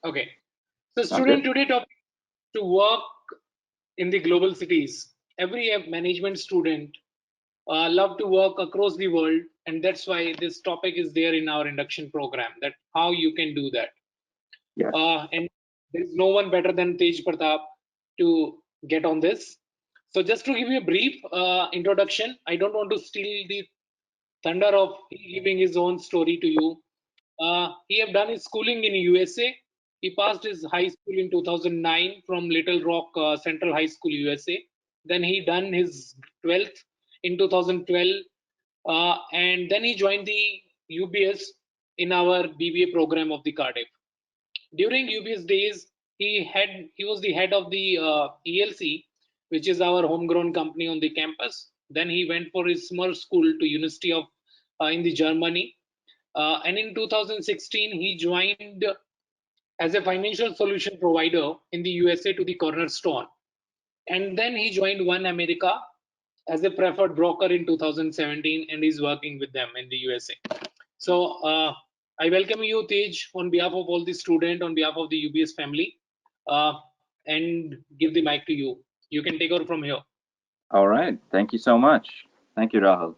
Okay. So Sound student good? today topic to work in the global cities. Every management student love to work across the world, and that's why this topic is there in our induction program. That how you can do that. Yes. And there is no one better than Tejpartab to get on this. So just to give you a brief introduction, I don't want to steal the thunder of he giving his own story to you. He have done his schooling in USA. He passed his high school in 2009 from Little Rock Central High School, USA. Then he done his 12th in 2012, and then he joined the UBS in our BBA program of the Cardiff. During UBS days, he was the head of the ELC, which is our homegrown company on the campus. Then he went for his summer school to University of in the Germany, and in 2016 he joined as a financial solution provider in the USA to the Cornerstone, and then he joined One America as a preferred broker in 2017, and is working with them in the USA. So I welcome you, Tej, on behalf of all the students, on behalf of the UBS family, uh, and give the mic to you. You can take over from here. All right. Thank you so much. Thank you, Rahul.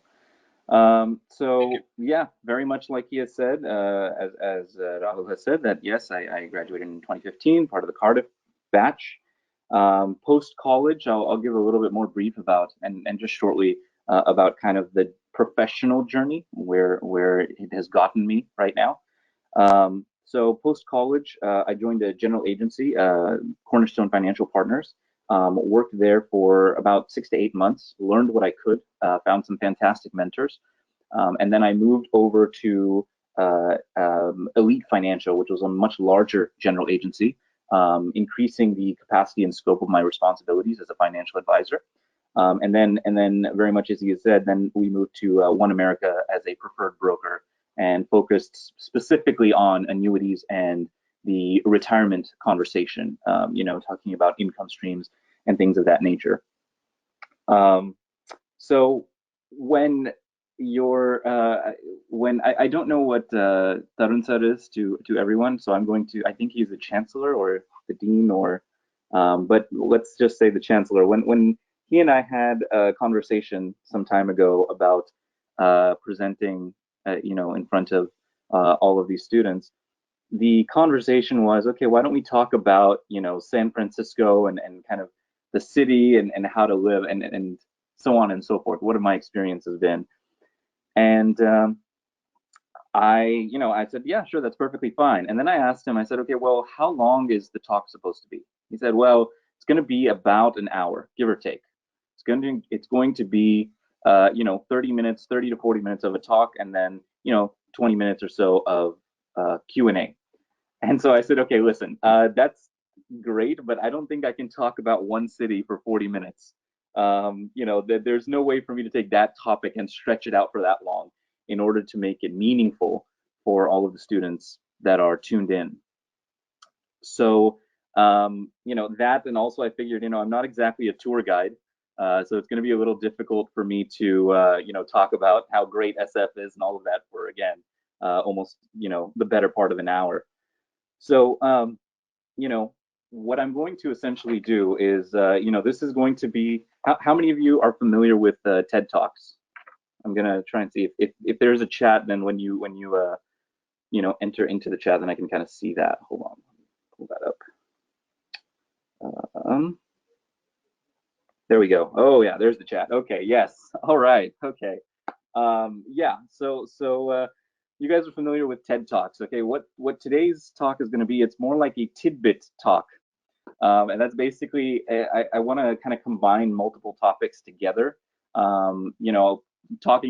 Thank you. Yeah, very much like he has said, as Rahul has said, that yes, I graduated in 2015, part of the Cardiff batch. Post college, I'll give a little bit more brief about and just shortly about kind of the professional journey where it has gotten me right now. So post college, I joined a general agency, Cornerstone Financial Partners. Worked there for about 6 to 8 months, learned what I could, found some fantastic mentors. And then I moved over to Elite Financial, which was a much larger general agency, increasing the capacity and scope of my responsibilities as a financial advisor. And then very much as he has said, then we moved to One America as a preferred broker and focused specifically on annuities and the retirement conversation, talking about income streams and things of that nature. So when when I don't know what Tarun sir is to everyone, so I'm going to, I think he's the chancellor or the dean or, but let's just say the chancellor. When he and I had a conversation some time ago about presenting, in front of all of these students, the conversation was, okay, why don't we talk about, San Francisco and kind of the city and how to live and so on and so forth. What have my experiences been? And I said, yeah, sure, that's perfectly fine. And then I asked him, I said, okay, well, how long is the talk supposed to be? He said, well, it's going to be about an hour, give or take. It's going to be 30 minutes, 30 to 40 minutes of a talk, and then 20 minutes or so of Q&A. And so I said, okay, listen, that's great, but I don't think I can talk about one city for 40 minutes. There's no way for me to take that topic and stretch it out for that long in order to make it meaningful for all of the students that are tuned in. So, that, and also I figured, I'm not exactly a tour guide. So it's going to be a little difficult for me to, talk about how great SF is and all of that for, again, almost, the better part of an hour. So, what I'm going to essentially do is, this is going to be, how many of you are familiar with TED Talks? I'm gonna try and see if there's a chat, then when you enter into the chat, then I can kind of see that. Hold on, pull that up. There we go. Oh yeah, there's the chat. Okay, yes. All right. Okay. Yeah. So you guys are familiar with TED Talks. Okay. What today's talk is going to be? It's more like a tidbit talk. And that's basically, I want to kind of combine multiple topics together. I'll talk a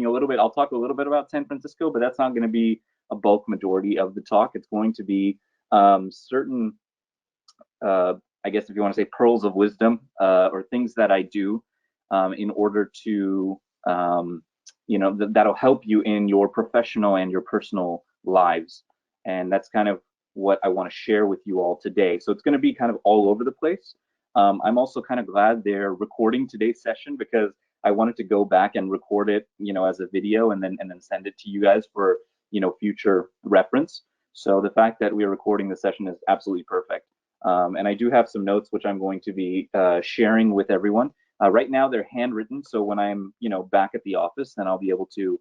little bit about San Francisco, but that's not going to be a bulk majority of the talk. It's going to be certain, I guess if you want to say pearls of wisdom, or things that I do in order to, that'll help you in your professional and your personal lives. And that's kind of what I want to share with you all today. So it's going to be kind of all over the place. I'm also kind of glad they're recording today's session because I wanted to go back and record it, as a video and then send it to you guys for, future reference. So the fact that we're recording this session is absolutely perfect. And I do have some notes which I'm going to be sharing with everyone. Right now they're handwritten, so when I'm back at the office, then I'll be able to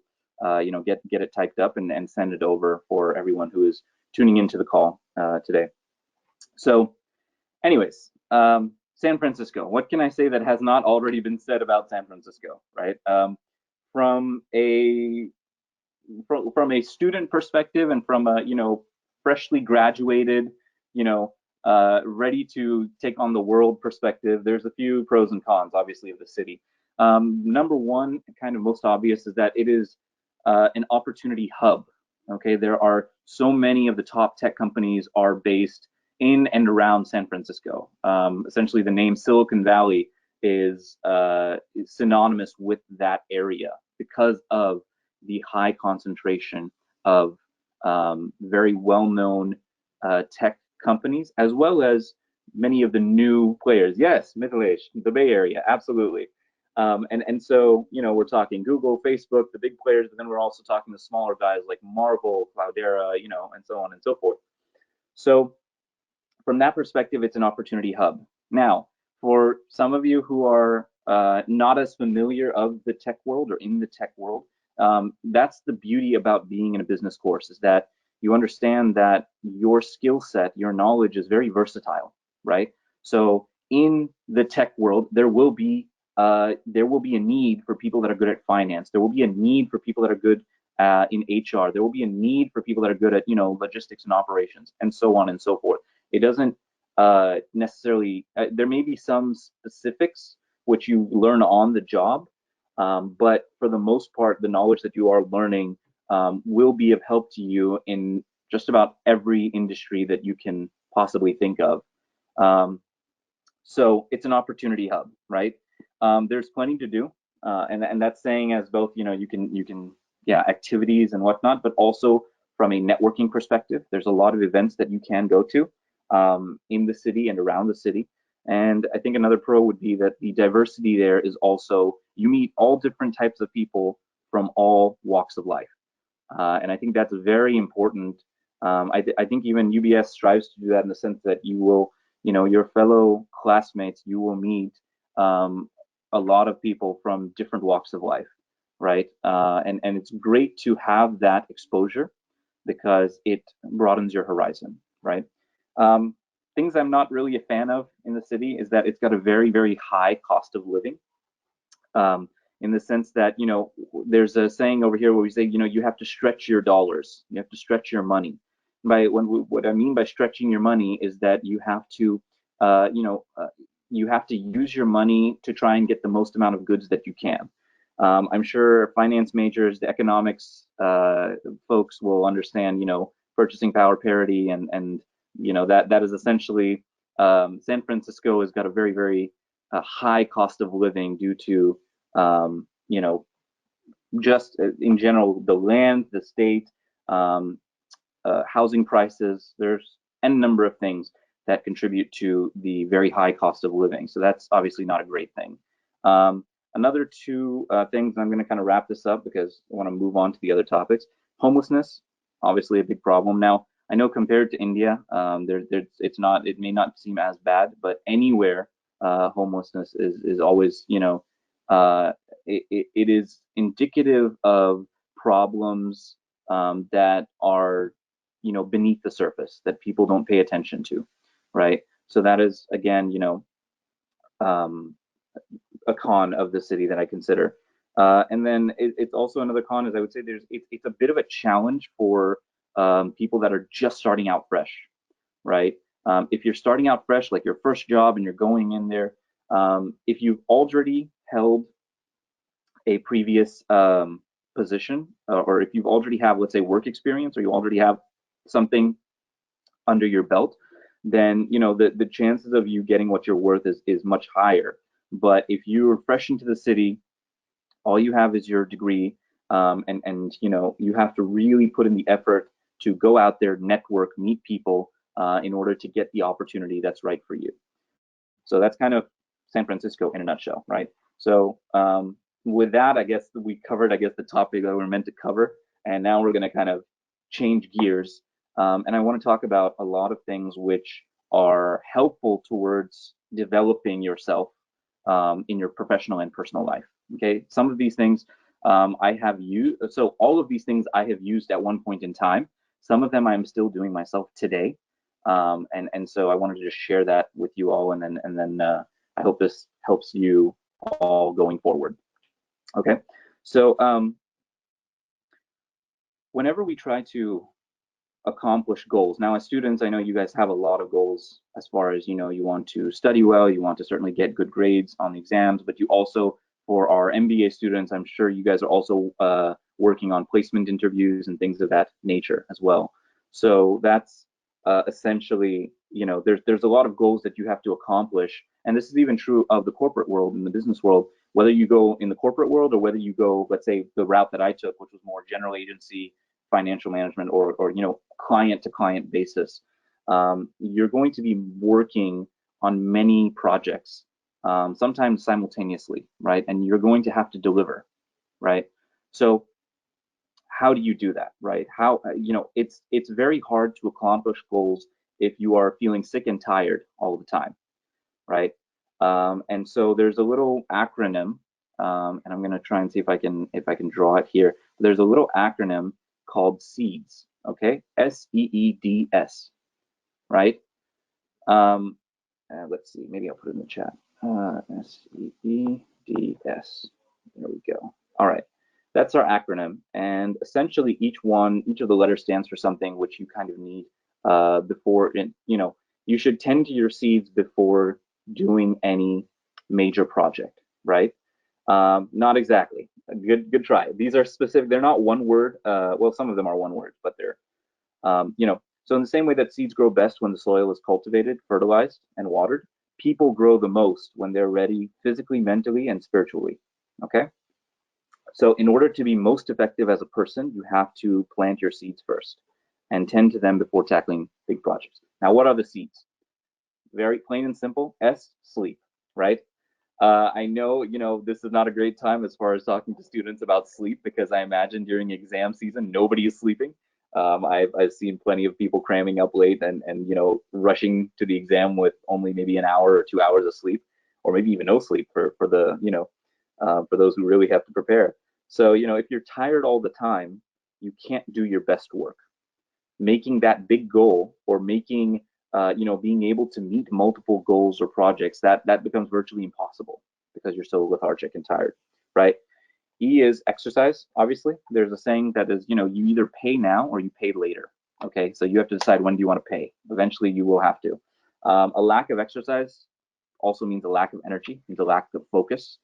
get it typed up and send it over for everyone who is tuning into the call today. So anyways, San Francisco. What can I say that has not already been said about San Francisco, right? From a student perspective and from a freshly graduated, ready to take on the world perspective, there's a few pros and cons, obviously, of the city. Number one, kind of most obvious, is that it is an opportunity hub. Okay, there are so many of the top tech companies are based in and around San Francisco. Essentially, the name Silicon Valley is synonymous with that area because of the high concentration of very well-known tech companies, as well as many of the new players. Yes, Mithilesh, the Bay Area, absolutely. And so, we're talking Google, Facebook, the big players, but then we're also talking the smaller guys like Marvel, Cloudera, and so on and so forth. So from that perspective, it's an opportunity hub. Now, for some of you who are not as familiar of the tech world or in the tech world, that's the beauty about being in a business course, is that you understand that your skill set, your knowledge is very versatile, right? So in the tech world, there will be a need for people that are good at finance. There will be a need for people that are good in HR. There will be a need for people that are good at logistics and operations, and so on and so forth. It doesn't necessarily. There may be some specifics which you learn on the job, but for the most part, the knowledge that you are learning will be of help to you in just about every industry that you can possibly think of. So it's an opportunity hub, right? There's plenty to do, and that's saying as both you can activities and whatnot, but also from a networking perspective, there's a lot of events that you can go to in the city and around the city. And I think another pro would be that the diversity there is also, you meet all different types of people from all walks of life. And I think that's very important. I think even UBS strives to do that in the sense that you will, your fellow classmates, you will meet a lot of people from different walks of life, right? And it's great to have that exposure because it broadens your horizon, right? Things I'm not really a fan of in the city is that it's got a very, very high cost of living. In the sense that, there's a saying over here where we say, you have to stretch your dollars, you have to stretch your money. What I mean by stretching your money is that you have to, you have to use your money to try and get the most amount of goods that you can. I'm sure finance majors, the economics folks will understand, purchasing power parity and that is essentially San Francisco has got a very, very high cost of living due to just in general the land, the state, housing prices. There's n number of things that contribute to the very high cost of living. So that's obviously not a great thing. Another two things, I'm going to kind of wrap this up because I want to move on to the other topics. Homelessness, obviously a big problem. Now, I know compared to India, it may not seem as bad, but anywhere homelessness is always, it is indicative of problems that are, beneath the surface that people don't pay attention to, right? So that is, again, a con of the city that I consider. And then it's also another con, is I would say it's a bit of a challenge for people that are just starting out fresh, right? If you're starting out fresh, like your first job and you're going in there, if you've already held a previous position, or if you've already have, let's say, work experience, or you already have something under your belt, then the chances of you getting what you're worth is much higher. But if you're fresh into the city, all you have is your degree, and you have to really put in the effort to go out there, network, meet people in order to get the opportunity that's right for you. So that's kind of San Francisco in a nutshell, right? So with that, I guess we covered, the topic that we're meant to cover, and now we're going to kind of change gears And I want to talk about a lot of things which are helpful towards developing yourself in your professional and personal life. Okay, some of these things I have used. So all of these things I have used at one point in time. Some of them I'm still doing myself today, and so I wanted to just share that with you all, and then I hope this helps you all going forward. Okay, so whenever we try to accomplish goals. Now, as students, I know you guys have a lot of goals as far as, you want to study well, you want to certainly get good grades on the exams, but you also, for our MBA students, I'm sure you guys are also working on placement interviews and things of that nature as well. So that's essentially, there's a lot of goals that you have to accomplish. And this is even true of the corporate world and the business world, whether you go in the corporate world or whether you go, let's say, the route that I took, which was more general agency, financial management, or client to client basis. You're going to be working on many projects, sometimes simultaneously, right? And you're going to have to deliver, right? So how do you do that, right? How, it's very hard to accomplish goals if you are feeling sick and tired all the time, right? And so there's a little acronym, and I'm going to try and see if I can draw it here. There's a little acronym called SEEDS, okay? SEEDS, right? Let's see, maybe I'll put it in the chat. SEEDS, there we go. All right, that's our acronym, and essentially each of the letters stands for something which you kind of need before, you should tend to your seeds before doing any major project, right? Not exactly. Good try. These are specific. They're not one word. Well, some of them are one word, but they're, so in the same way that seeds grow best when the soil is cultivated, fertilized, and watered, people grow the most when they're ready physically, mentally, and spiritually. Okay? So in order to be most effective as a person, you have to plant your seeds first and tend to them before tackling big projects. Now, what are the seeds? Very plain and simple. S, sleep, right? I know, this is not a great time as far as talking to students about sleep, because I imagine during exam season, nobody is sleeping. I've seen plenty of people cramming up late and rushing to the exam with only maybe an hour or 2 hours of sleep, or maybe even no sleep for the, for those who really have to prepare. So, if you're tired all the time, you can't do your best work. Making that big goal, or making being able to meet multiple goals or projects, that becomes virtually impossible because you're so lethargic and tired, right? E is exercise. Obviously, there's a saying that is, you either pay now or you pay later. Okay, so you have to decide when do you want to pay. Eventually, you will have to. A lack of exercise also means a lack of energy, means a lack of focus,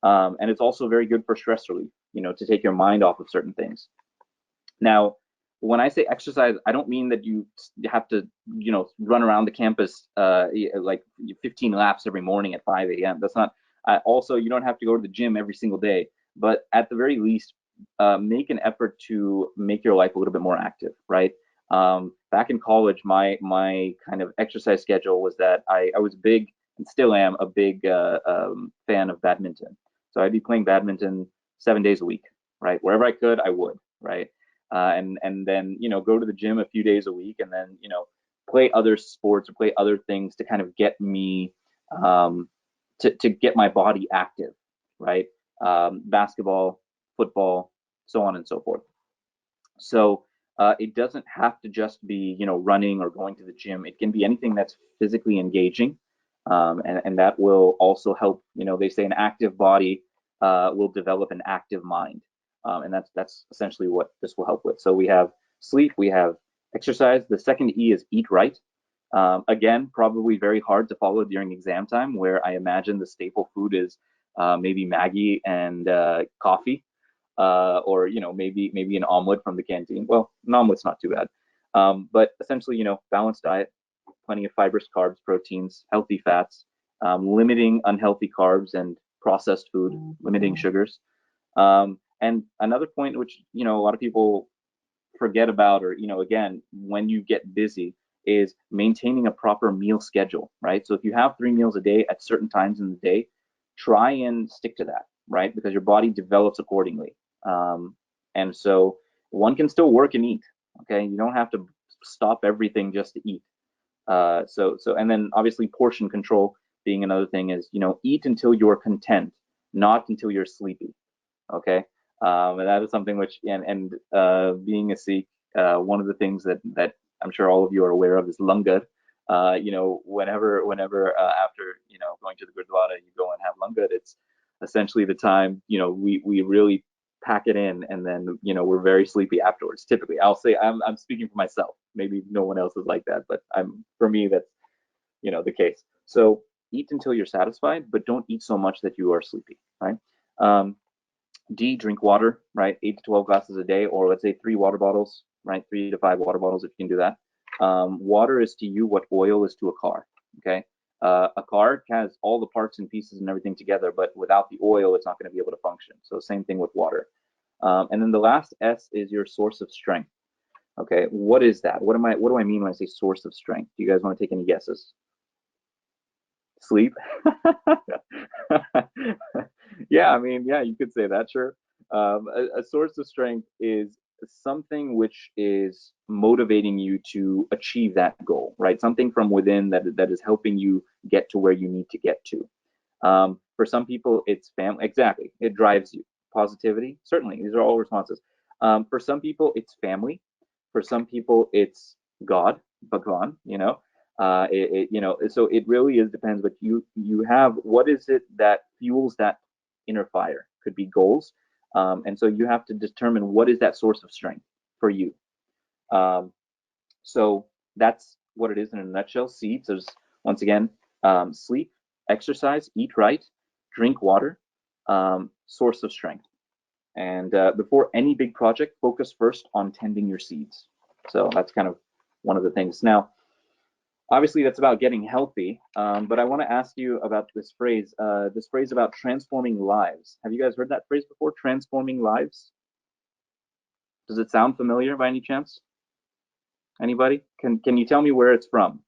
and it's also very good for stress relief. To take your mind off of certain things. Now, when I say exercise, I don't mean that you have to, run around the campus like 15 laps every morning at 5 a.m. That's not. Also, you don't have to go to the gym every single day, but at the very least, make an effort to make your life a little bit more active, right? Back in college, my kind of exercise schedule was that I was big, and still am a big fan of badminton. So I'd be playing badminton 7 days a week, right? Wherever I could, I would, right? And then go to the gym a few days a week, and then play other sports or play other things to kind of get me to get my body active, right? Basketball, football, so on and so forth. So it doesn't have to just be running or going to the gym. It can be anything that's physically engaging, and that will also help. They say an active body will develop an active mind. And that's essentially what this will help with. So we have sleep, we have exercise. The second E is eat right. Again, probably very hard to follow during exam time, where I imagine the staple food is maybe Maggie and coffee, or maybe an omelet from the canteen. Well, an omelet's not too bad, but essentially balanced diet, plenty of fibrous carbs, proteins, healthy fats, limiting unhealthy carbs and processed food, limiting sugars. And another point which a lot of people forget about, or again, when you get busy, is maintaining a proper meal schedule, right? So if you have 3 meals a day at certain times in the day, try and stick to that, right? Because your body develops accordingly. And so one can still work and eat, okay? You don't have to stop everything just to eat. And then obviously portion control being another thing is, eat until you're content, not until you're sleepy. Okay. And that is something which, and being a Sikh, one of the things that I'm sure all of you are aware of is langar. Whenever after, going to the Gurdwara, you go and have langar, it's essentially the time, we really pack it in, and then, we're very sleepy afterwards. Typically, I'll say I'm speaking for myself. Maybe no one else is like that, but for me, that's, the case. So eat until you're satisfied, but don't eat so much that you are sleepy, right? D, drink water, right? 8 to 12 glasses a day, or let's say 3 water bottles, right? 3 to 5 water bottles if you can do that. Water is to you what oil is to a car, okay? A car has all the parts and pieces and everything together, but without the oil, it's not going to be able to function. So same thing with water. And then the last S is your source of strength. Okay, what is that? What do I mean when I say source of strength? Do you guys want to take any guesses? Sleep. Yeah, you could say that, sure. A source of strength is something which is motivating you to achieve that goal, right? Something from within that is helping you get to where you need to get to. For some people, it's family. Exactly, it drives you. Positivity, certainly. These are all responses. For some people, it's family. For some people, it's God, Bhagwan. So it really is depends. But you have, what is it that fuels that inner fire? Could be goals, and so you have to determine what is that source of strength for you. So that's what it is in a nutshell. Seeds is, once again, sleep, exercise, eat right, drink water, source of strength. And before any big project, focus first on tending your seeds. So that's kind of one of the things. Now, obviously, that's about getting healthy, but I want to ask you about this phrase about transforming lives. Have you guys heard that phrase before? Transforming lives? Does it sound familiar by any chance? Anybody? Can you tell me where it's from?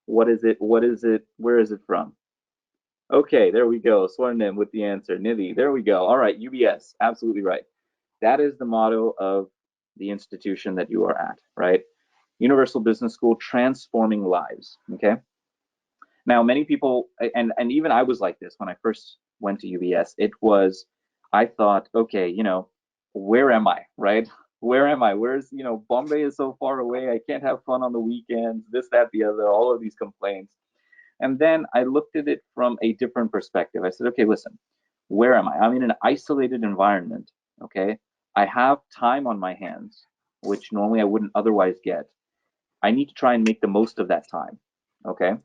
What is it? Where is it from? Okay, there we go. Swarnim with the answer. Nidhi, there we go. All right, UBS, absolutely right. That is the motto of the institution that you are at, right? Universal Business School, transforming lives, okay? Now, many people, and even I was like this when I first went to UBS, I thought, okay, where am I, right? Where am I? Where's, Bombay is so far away. I can't have fun on the weekends, this, that, the other, all of these complaints. And then I looked at it from a different perspective. I said, okay, listen, where am I? I'm in an isolated environment, okay? I have time on my hands, which normally I wouldn't otherwise get. I need to try and make the most of that time, okay?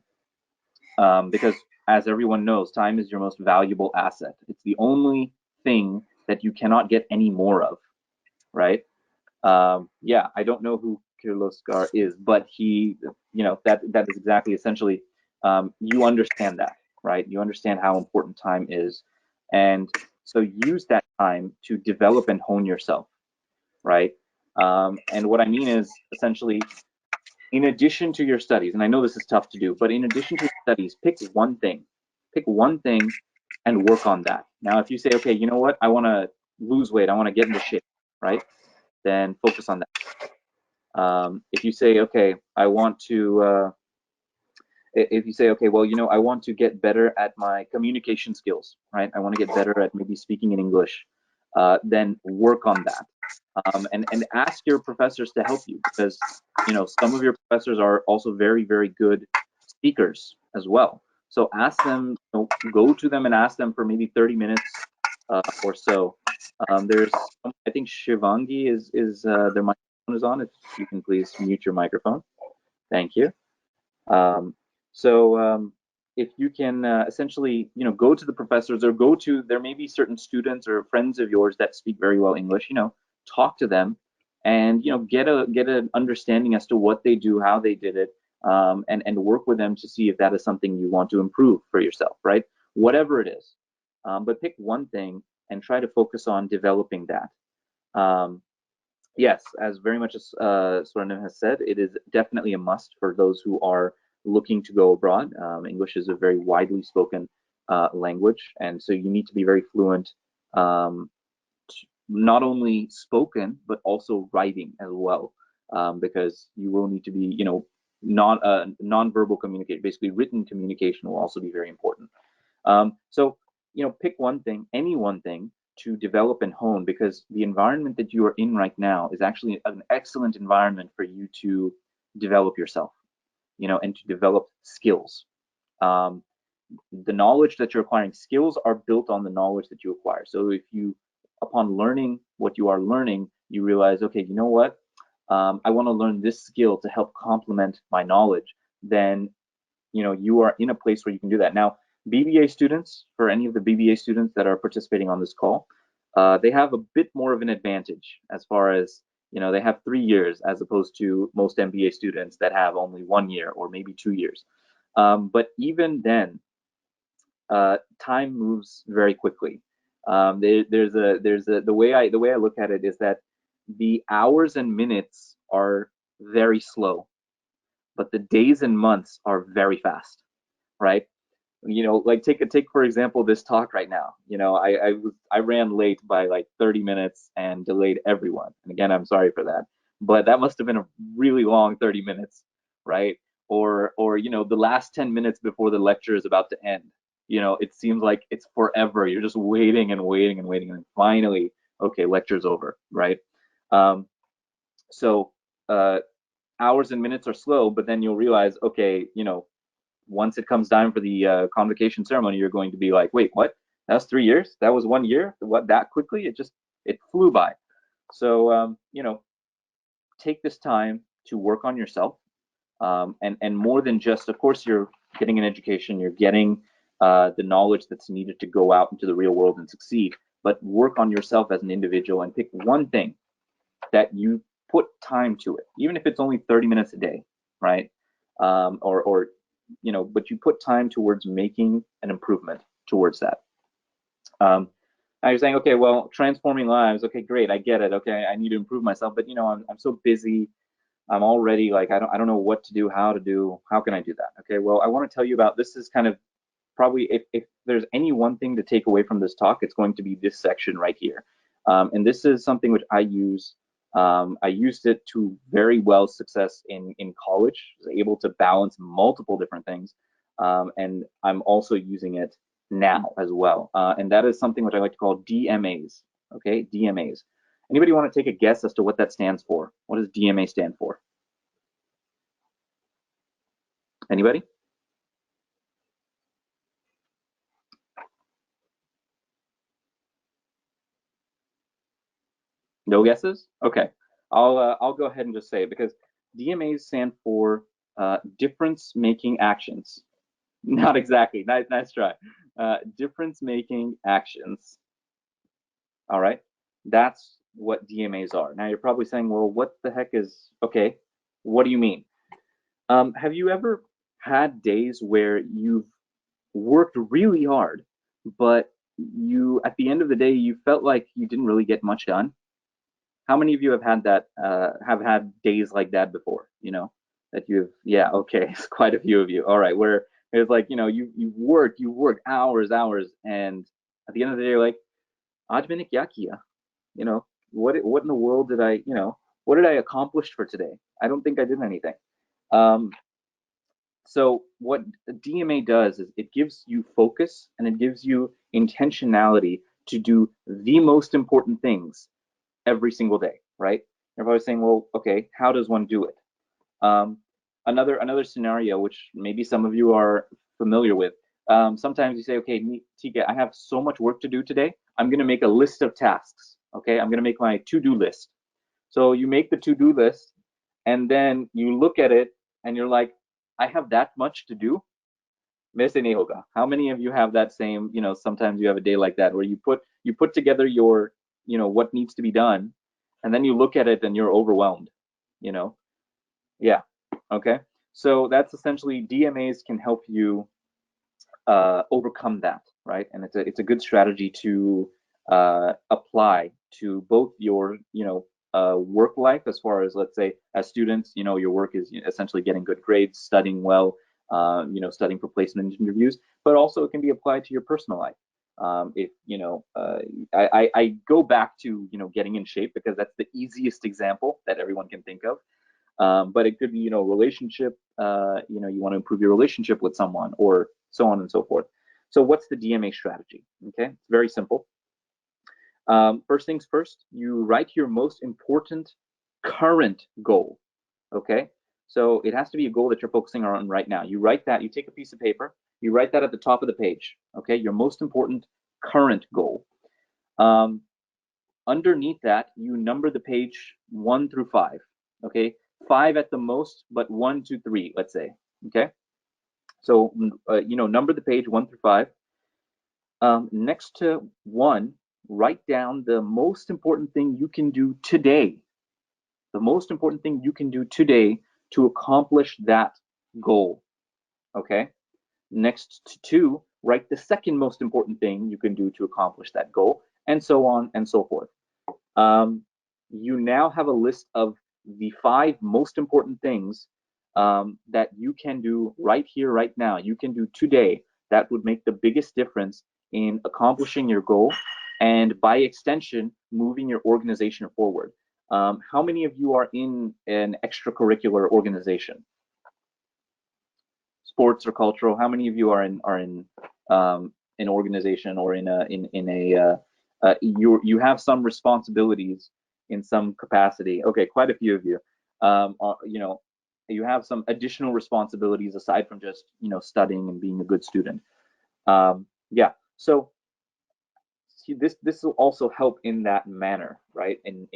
Because as everyone knows, time is your most valuable asset. It's the only thing that you cannot get any more of, right? Yeah, I don't know who Kirloskar is, but he, that is exactly essentially, you understand that, right? You understand how important time is. And so use that time to develop and hone yourself, right? And what I mean is essentially, in addition to your studies, and I know this is tough to do, but in addition to your studies, pick one thing and work on that. Now, if you say, okay, you know what, I want to lose weight, I want to get into shape, right? Then focus on that. If you say, okay, I want to, if you say, okay, well, I want to get better at my communication skills, right? I want to get better at maybe speaking in English, then work on that. And ask your professors to help you, because some of your professors are also very, very good speakers as well. So ask them, go to them and ask them for maybe 30 minutes or so. There's, I think Shivangi is their microphone is on. If you can please mute your microphone. Thank you. If you can essentially, go to the professors, or there may be certain students or friends of yours that speak very well English, talk to them and, get an understanding as to what they do, how they did it, and work with them to see if that is something you want to improve for yourself, right? Whatever it is. But pick one thing and try to focus on developing that. Yes, as very much as Swarnim has said, it is definitely a must for those who are looking to go abroad. English is a very widely spoken language, and so you need to be very fluent, not only spoken, but also writing as well. because you will need to be, non-verbal communication, basically written communication will also be very important. So, pick one thing, any one thing to develop and hone, because the environment that you are in right now is actually an excellent environment for you to develop yourself, and to develop skills. Um, the knowledge that you're acquiring, skills are built on the knowledge that you acquire. So if you, upon learning what you are learning, you realize, okay, you know what? I want to learn this skill to help complement my knowledge, then you are in a place where you can do that. Now, BBA students, for any of the BBA students that are participating on this call, they have a bit more of an advantage as far as, they have 3 years as opposed to most MBA students that have only 1 year or maybe 2 years. But even then, time moves very quickly. The way I look at it is that the hours and minutes are very slow, but the days and months are very fast, right? Like take for example this talk right now. I ran late by like 30 minutes and delayed everyone. And again, I'm sorry for that, but that must have been a really long 30 minutes, right? Or the last 10 minutes before the lecture is about to end. It seems like it's forever. You're just waiting and waiting and waiting, and finally, okay, lecture's over, right? Um, so hours and minutes are slow, but then you'll realize, okay, once it comes time for the convocation ceremony, you're going to be like, wait, what? That was 3 years? That was 1 year? What, that quickly? It flew by. So, take this time to work on yourself. And more than just, of course, you're getting an education, you're getting the knowledge that's needed to go out into the real world and succeed, but work on yourself as an individual and pick one thing that you put time to it, even if it's only 30 minutes a day, right? Or but you put time towards making an improvement towards that. Now you're saying, okay, well, transforming lives, okay, great, I get it. Okay, I need to improve myself, but I'm so busy. I'm already like, I don't know what to do, how can I do that? Okay, well, I want to tell you about, this is kind of probably, if there's any one thing to take away from this talk, it's going to be this section right here. And this is something which I use. I used it to very well success in college. I was able to balance multiple different things. And I'm also using it now as well. And that is something which I like to call DMAs. Okay, DMAs. Anybody want to take a guess as to what that stands for? What does DMA stand for? Anybody? No guesses? Okay, I'll go ahead and just say it, because DMAs stand for difference-making actions. Not exactly. Nice try. Difference-making actions. All right, that's what DMAs are. Now you're probably saying, well, what the heck is, okay, what do you mean? Have you ever had days where you've worked really hard, but at the end of the day, you felt like you didn't really get much done? How many of you have had that, have had days like that before? That yeah, okay, it's quite a few of you. All right, where it's like, you worked hours, and at the end of the day, you're like, aaj maine kya kiya? What in the world did I, what did I accomplish for today? I don't think I did anything. So what DMA does is it gives you focus and it gives you intentionality to do the most important things every single day, right? You're probably saying, well, okay, how does one do it? Another scenario, which maybe some of you are familiar with, sometimes you say, okay, Tika, I have so much work to do today. I'm going to make a list of tasks. Okay, I'm going to make my to-do list. So you make the to-do list, and then you look at it, and you're like, I have that much to do. Maise nahi hoga. How many of you have that same? Sometimes you have a day like that where you put together your, what needs to be done, and then you look at it and you're overwhelmed. Yeah. Okay. So that's essentially, DMAs can help you overcome that, right? And it's a good strategy to apply to both your work life, as far as, let's say, as students, your work is essentially getting good grades, studying well, studying for placement interviews, but also it can be applied to your personal life. If I go back to getting in shape, because that's the easiest example that everyone can think of. But it could be, relationship, you want to improve your relationship with someone, or so on and so forth. So what's the DMA strategy? Okay, it's very simple. First things first, you write your most important current goal. Okay, so it has to be a goal that you're focusing on right now. You write that, you take a piece of paper, you write that at the top of the page. Okay, your most important current goal. Underneath that, you number the page 1 through 5. Okay, 5 at the most, but 1 to 3, let's say. Okay, so number the page 1 through 5. Next to 1, write down the most important thing you can do today. The most important thing you can do today to accomplish that goal. Okay, next to 2, write the second most important thing you can do to accomplish that goal, and so on and so forth. You now have a list of the 5 most important things that you can do right here, right now. You can do today that would make the biggest difference in accomplishing your goal, and by extension, moving your organization forward. How many of you are in an extracurricular organization? Sports or cultural? How many of you are in an organization, or you have some responsibilities in some capacity? Okay, quite a few of you. You have some additional responsibilities aside from just studying and being a good student. Yeah, so see, this will also help in that manner, right? In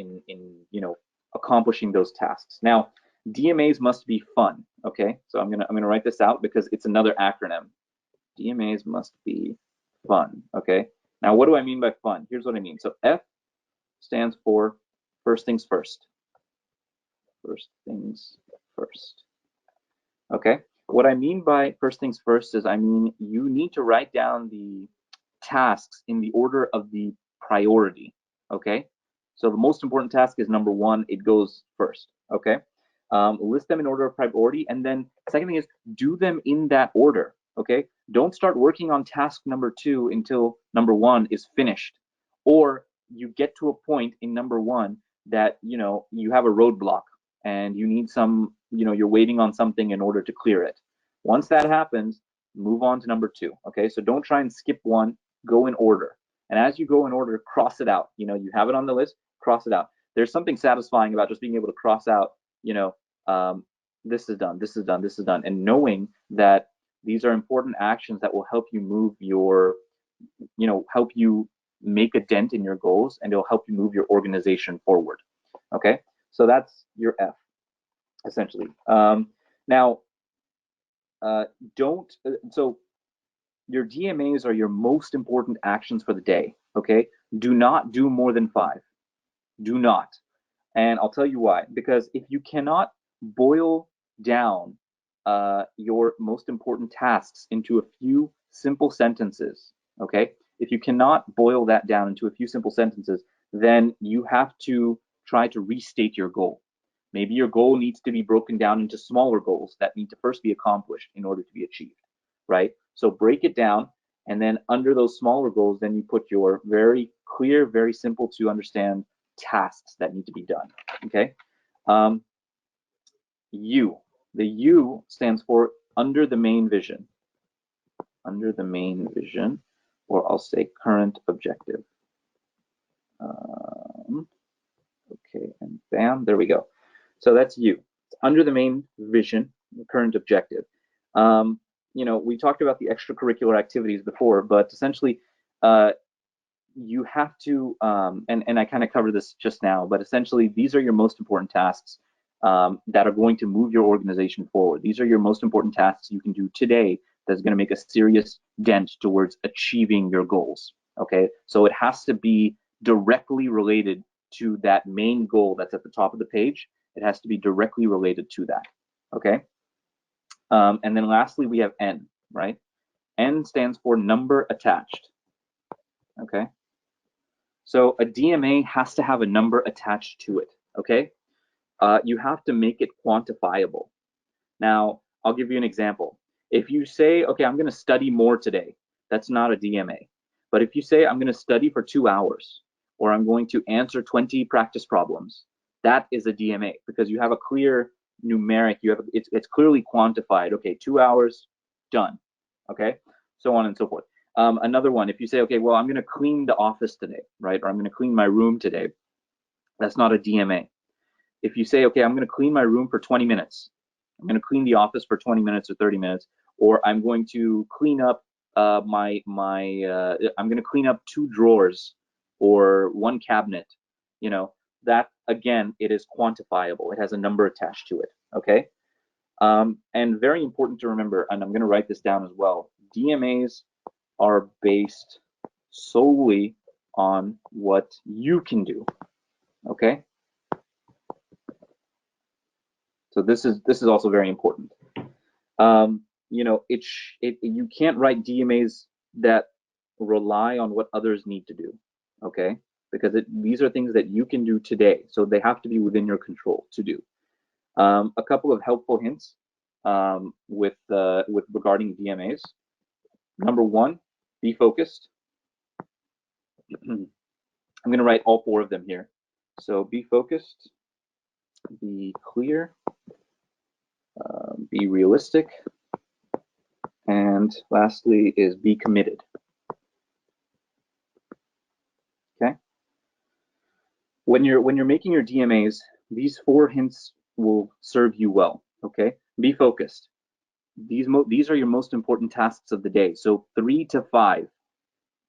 accomplishing those tasks. Now, DMAs must be fun. Okay, so I'm gonna write this out because it's another acronym. DMAs must be fun. Okay, now what do I mean by fun? Here's what I mean. So F stands for first things first. First things first. Okay, what I mean by first things first is, I mean, you need to write down the tasks in the order of the priority. Okay, so the most important task is number 1. It goes first. Okay, list them in order of priority, and then second thing is, do them in that order. Okay, don't start working on task number 2 until number 1 is finished, or you get to a point in number 1 that you have a roadblock and you need some, you're waiting on something in order to clear it. Once that happens, move on to number 2. Okay, so don't try and skip 1, go in order. And as you go in order, cross it out. You have it on the list, cross it out. There's something satisfying about just being able to cross out, this is done, this is done, this is done, and knowing that these are important actions that will help you move your, help you make a dent in your goals, and it'll help you move your organization forward. Okay, so that's your F, essentially. Now, so your DMAs are your most important actions for the day. Okay, do not do more than 5. Do not. And I'll tell you why. Because if you cannot boil down your most important tasks into a few simple sentences, okay, if you cannot boil that down into a few simple sentences, then you have to try to restate your goal. Maybe your goal needs to be broken down into smaller goals that need to first be accomplished in order to be achieved, right? So break it down, and then under those smaller goals, then you put your very clear, very simple to understand tasks that need to be done. Okay. U. The U stands for under the main vision. Under the main vision, or I'll say current objective. Okay, and bam, there we go. So that's U. It's under the main vision, current objective. We talked about the extracurricular activities before, but essentially, you have to, and I kind of covered this just now, but essentially these are your most important tasks that are going to move your organization forward. These are your most important tasks you can do today that's going to make a serious dent towards achieving your goals. Okay, so it has to be directly related to that main goal that's at the top of the page. It has to be directly related to that. Okay, and then lastly we have N, right? N stands for number attached. Okay, so a DMA has to have a number attached to it. Okay, you have to make it quantifiable. Now, I'll give you an example. If you say, okay, I'm going to study more today, that's not a DMA. But if you say, I'm going to study for 2 hours, or I'm going to answer 20 practice problems, that is a DMA, because you have a clear numeric. You have it's clearly quantified. Okay, 2 hours, done. Okay, so on and so forth. Another one, if you say, okay, well, I'm going to clean the office today, right? Or I'm going to clean my room today. That's not a DMA. If you say, okay, I'm going to clean my room for 20 minutes, I'm going to clean the office for 20 minutes or 30 minutes, or I'm going to clean up I'm going to clean up 2 drawers or 1 cabinet, you know, that again, it is quantifiable. It has a number attached to it. Okay. And very important to remember, and I'm going to write this down as well, DMAs are based solely on what you can do. Okay. So this is also very important. You know, you can't write DMAs that rely on what others need to do. Okay, because these are things that you can do today, so they have to be within your control to do. A couple of helpful hints with regarding DMAs. Number 1, be focused. I'm going to write all 4 of them here. So be focused, be clear, be realistic, and lastly is be committed. Okay. When you're making your DMAs, these 4 hints will serve you well. Okay. Be focused. These are your most important tasks of the day. So 3 to 5,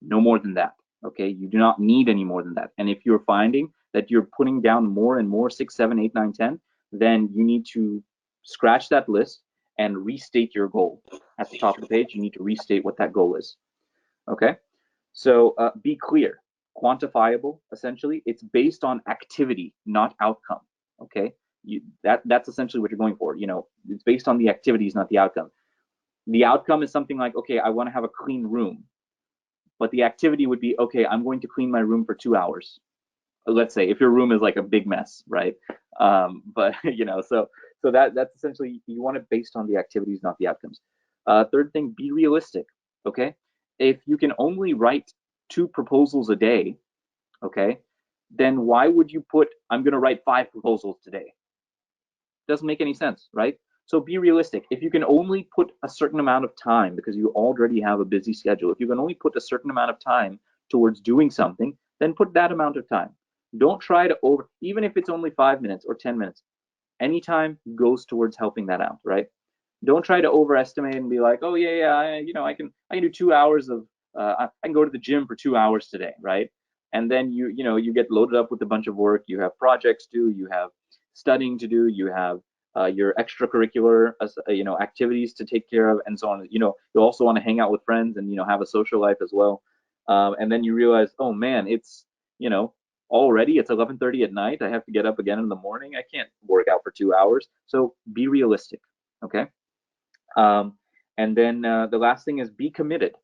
no more than that. Okay. You do not need any more than that. And if you're finding that you're putting down more and more, 6, 7, 8, 9, 10, then you need to scratch that list and restate your goal. At the top of the page, you need to restate what that goal is. Okay. So be clear, quantifiable. Essentially, it's based on activity, not outcome. Okay, that's essentially what you're going for. You know, it's based on the activities, not the outcome. The outcome is something like, okay, I want to have a clean room, but the activity would be, okay, I'm going to clean my room for 2 hours. Let's say if your room is like a big mess, right? But you know, so that's essentially, you want it based on the activities, not the outcomes. Third thing, be realistic. Okay, if you can only write 2 proposals a day, okay, then why would you put, I'm going to write 5 proposals today? Doesn't make any sense, right? So be realistic. If you can only put a certain amount of time, because you already have a busy schedule, if you can only put a certain amount of time towards doing something, then put that amount of time. Don't try to even if it's only 5 minutes or 10 minutes, any time goes towards helping that out, right? Don't try to overestimate and be like, oh yeah, I can do 2 hours of, I can go to the gym for 2 hours today, right? And then you get loaded up with a bunch of work. You have projects to do, you have studying to do, you have your extracurricular activities to take care of, and so on. You also want to hang out with friends and have a social life as well. And then you realize, oh man, it's already it's 11:30 at night. I have to get up again in the morning. I can't work out for 2 hours. So be realistic, okay? And then the last thing is be committed.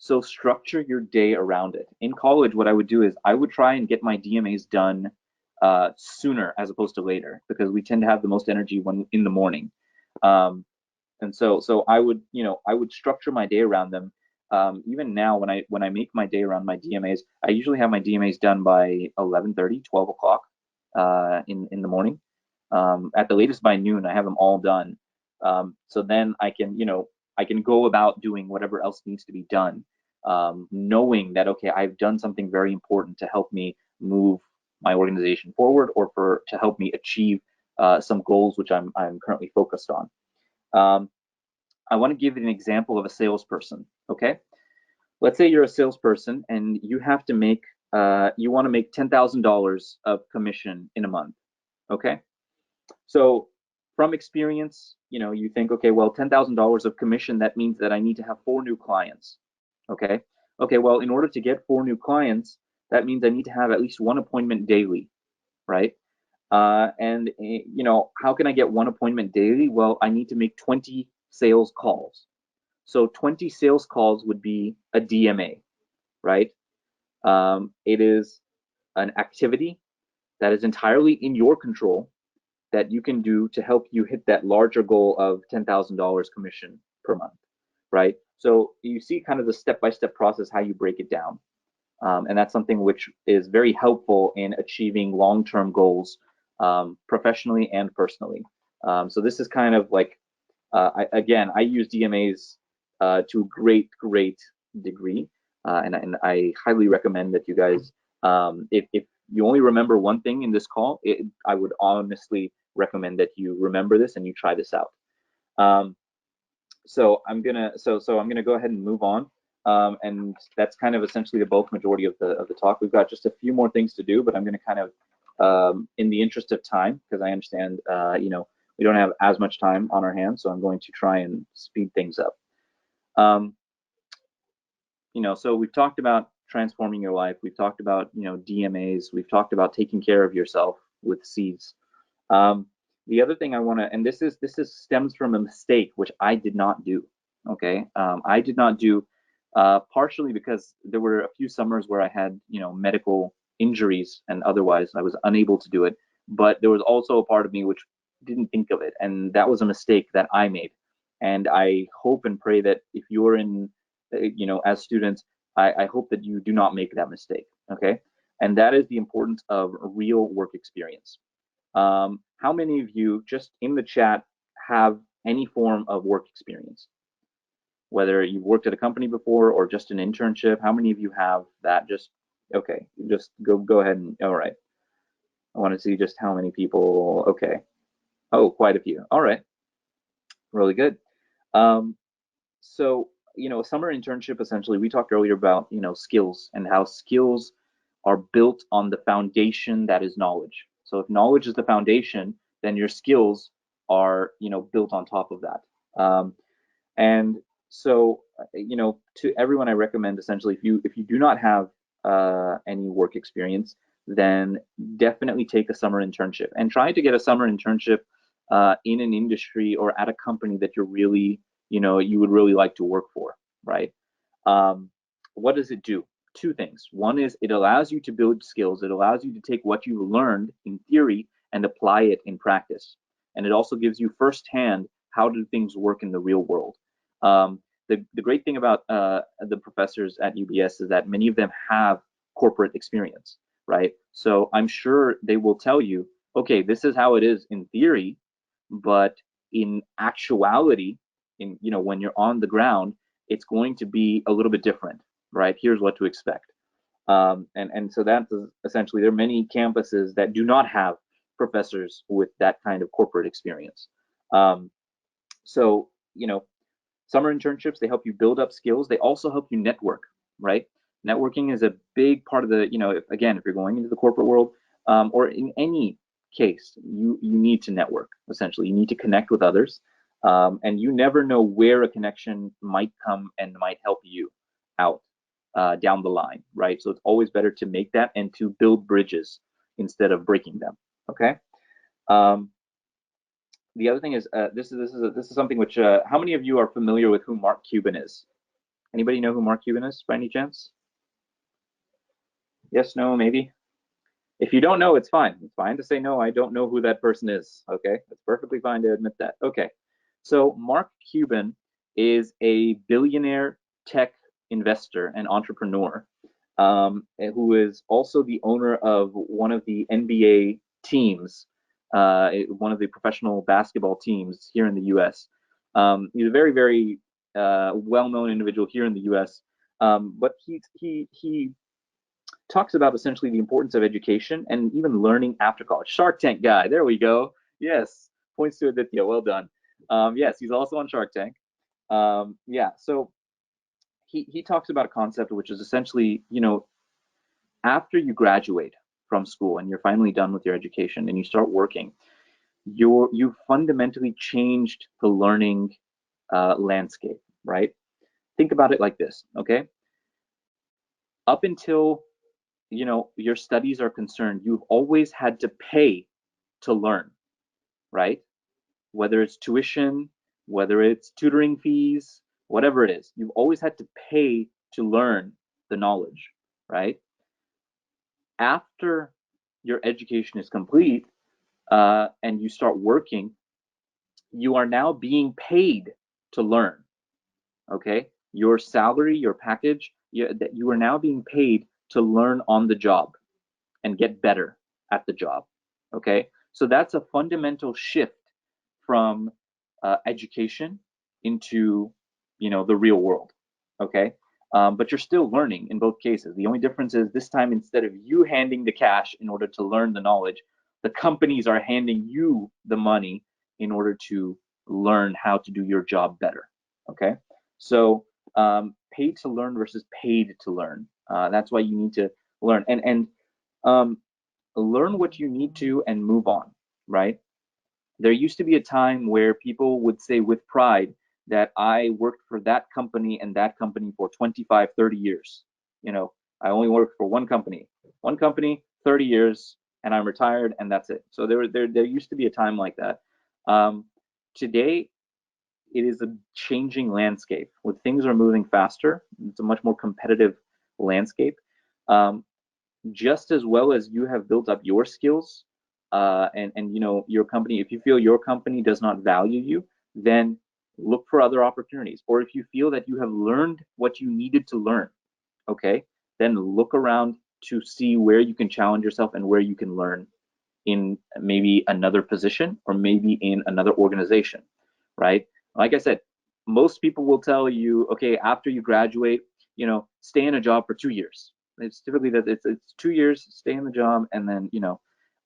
So structure your day around it. In college, what I would do is I would try and get my DMAs done sooner as opposed to later, because we tend to have the most energy when in the morning. And so I would structure my day around them. Even now, when I make my day around my DMAs, I usually have my DMAs done by 11:30, 12 o'clock in the morning. At the latest by noon, I have them all done. So then I can go about doing whatever else needs to be done, knowing that, okay, I've done something very important to help me move my organization forward, or to help me achieve some goals which I'm currently focused on. I want to give you an example of a salesperson. Okay, let's say you're a salesperson and you have to make you want to make $10,000 of commission in a month. Okay, so from experience, you think, okay, well, $10,000 of commission, that means that I need to have 4 new clients. Okay, well, in order to get 4 new clients, that means I need to have at least 1 appointment daily, right? And how can I get 1 appointment daily? Well, I need to make 20 sales calls. So 20 sales calls would be a DMA, right? It is an activity that is entirely in your control, that you can do to help you hit that larger goal of $10,000 commission per month, right? So you see kind of the step-by-step process, how you break it down. And that's something which is very helpful in achieving long-term goals, professionally and personally. So this is kind of like, I use DMAs to a great degree, and I highly recommend that you guys, if you only remember one thing in this call, I would honestly recommend that you remember this and you try this out. So I'm gonna go ahead and move on, and that's kind of essentially the bulk majority of the talk. We've got just a few more things to do, but I'm gonna kind of, in the interest of time, because I understand, we don't have as much time on our hands, so I'm going to try and speed things up. So we've talked about transforming your life. We've talked about, DMAs. We've talked about taking care of yourself with seeds. The other thing I want to, and this stems from a mistake which I did not do. Okay, I did not do, partially because there were a few summers where I had, medical injuries, and otherwise I was unable to do it. But there was also a part of me which didn't think of it, and that was a mistake that I made. And I hope and pray that if you're in, as students, I hope that you do not make that mistake. Okay, and that is the importance of real work experience. How many of you, just in the chat, have any form of work experience? Whether you've worked at a company before or just an internship, how many of you have that? Just, okay, just go ahead and, all right. I want to see just how many people, okay. Oh, quite a few. All right, really good. So, a summer internship, essentially, we talked earlier about, skills and how skills are built on the foundation that is knowledge. So if knowledge is the foundation, then your skills are, built on top of that. And so, to everyone, I recommend essentially, if you do not have any work experience, then definitely take a summer internship and try to get a summer internship in an industry or at a company that you're really, you would really like to work for, right? What does it do? Two things. One is it allows you to build skills. It allows you to take what you learned in theory and apply it in practice. And it also gives you firsthand how do things work in the real world. The great thing about the professors at UBS is that many of them have corporate experience, right? So I'm sure they will tell you, okay, this is how it is in theory, but in actuality, when you're on the ground, it's going to be a little bit different, right? Here's what to expect. And so that's essentially, there are many campuses that do not have professors with that kind of corporate experience. So, summer internships, they help you build up skills. They also help you network, right? Networking is a big part of the, again, if you're going into the corporate world, or in any case, you need to network, essentially. You need to connect with others. And you never know where a connection might come and might help you out down the line, right? So it's always better to make that and to build bridges instead of breaking them, okay? The other thing is, this is something which, how many of you are familiar with who Mark Cuban is? Anybody know who Mark Cuban is by any chance? Yes, no, maybe? If you don't know, it's fine. It's fine to say, no, I don't know who that person is, okay? It's perfectly fine to admit that. Okay, so Mark Cuban is a billionaire tech investor and entrepreneur, who is also the owner of one of the NBA teams, one of the professional basketball teams here in the U.S. He's a very, very well-known individual here in the U.S., but he talks about essentially the importance of education and even learning after college. Shark Tank guy, there we go. Yes, points to Aditya, well done. Yes, he's also on Shark Tank. Yeah, so he talks about a concept which is essentially, after you graduate from school and you're finally done with your education and you start working, you've fundamentally changed the learning landscape, right? Think about it like this, okay? Up until your studies are concerned, you've always had to pay to learn, right? Whether it's tuition, whether it's tutoring fees, whatever it is, you've always had to pay to learn the knowledge, right? After your education is complete, and you start working, you are now being paid to learn, okay? Your salary, your package, you are now being paid to learn on the job and get better at the job, okay? So that's a fundamental shift from education into, the real world. Okay. But you're still learning in both cases. The only difference is this time, instead of you handing the cash in order to learn the knowledge, the companies are handing you the money in order to learn how to do your job better. Okay. So paid to learn versus paid to learn. That's why you need to learn and learn what you need to and move on, right? There used to be a time where people would say with pride that I worked for that company and that company for 25, 30 years. I only worked for one company, 30 years, and I'm retired, and that's it. So there used to be a time like that. Today, it is a changing landscape. With things are moving faster, it's a much more competitive landscape. Just as well as you have built up your skills, and your company, if you feel your company does not value you, then look for other opportunities. Or if you feel that you have learned what you needed to learn, okay, then look around to see where you can challenge yourself and where you can learn in maybe another position or maybe in another organization, right? Like I said, most people will tell you, okay, after you graduate, stay in a job for 2 years. It's typically that it's 2 years, stay in the job, and then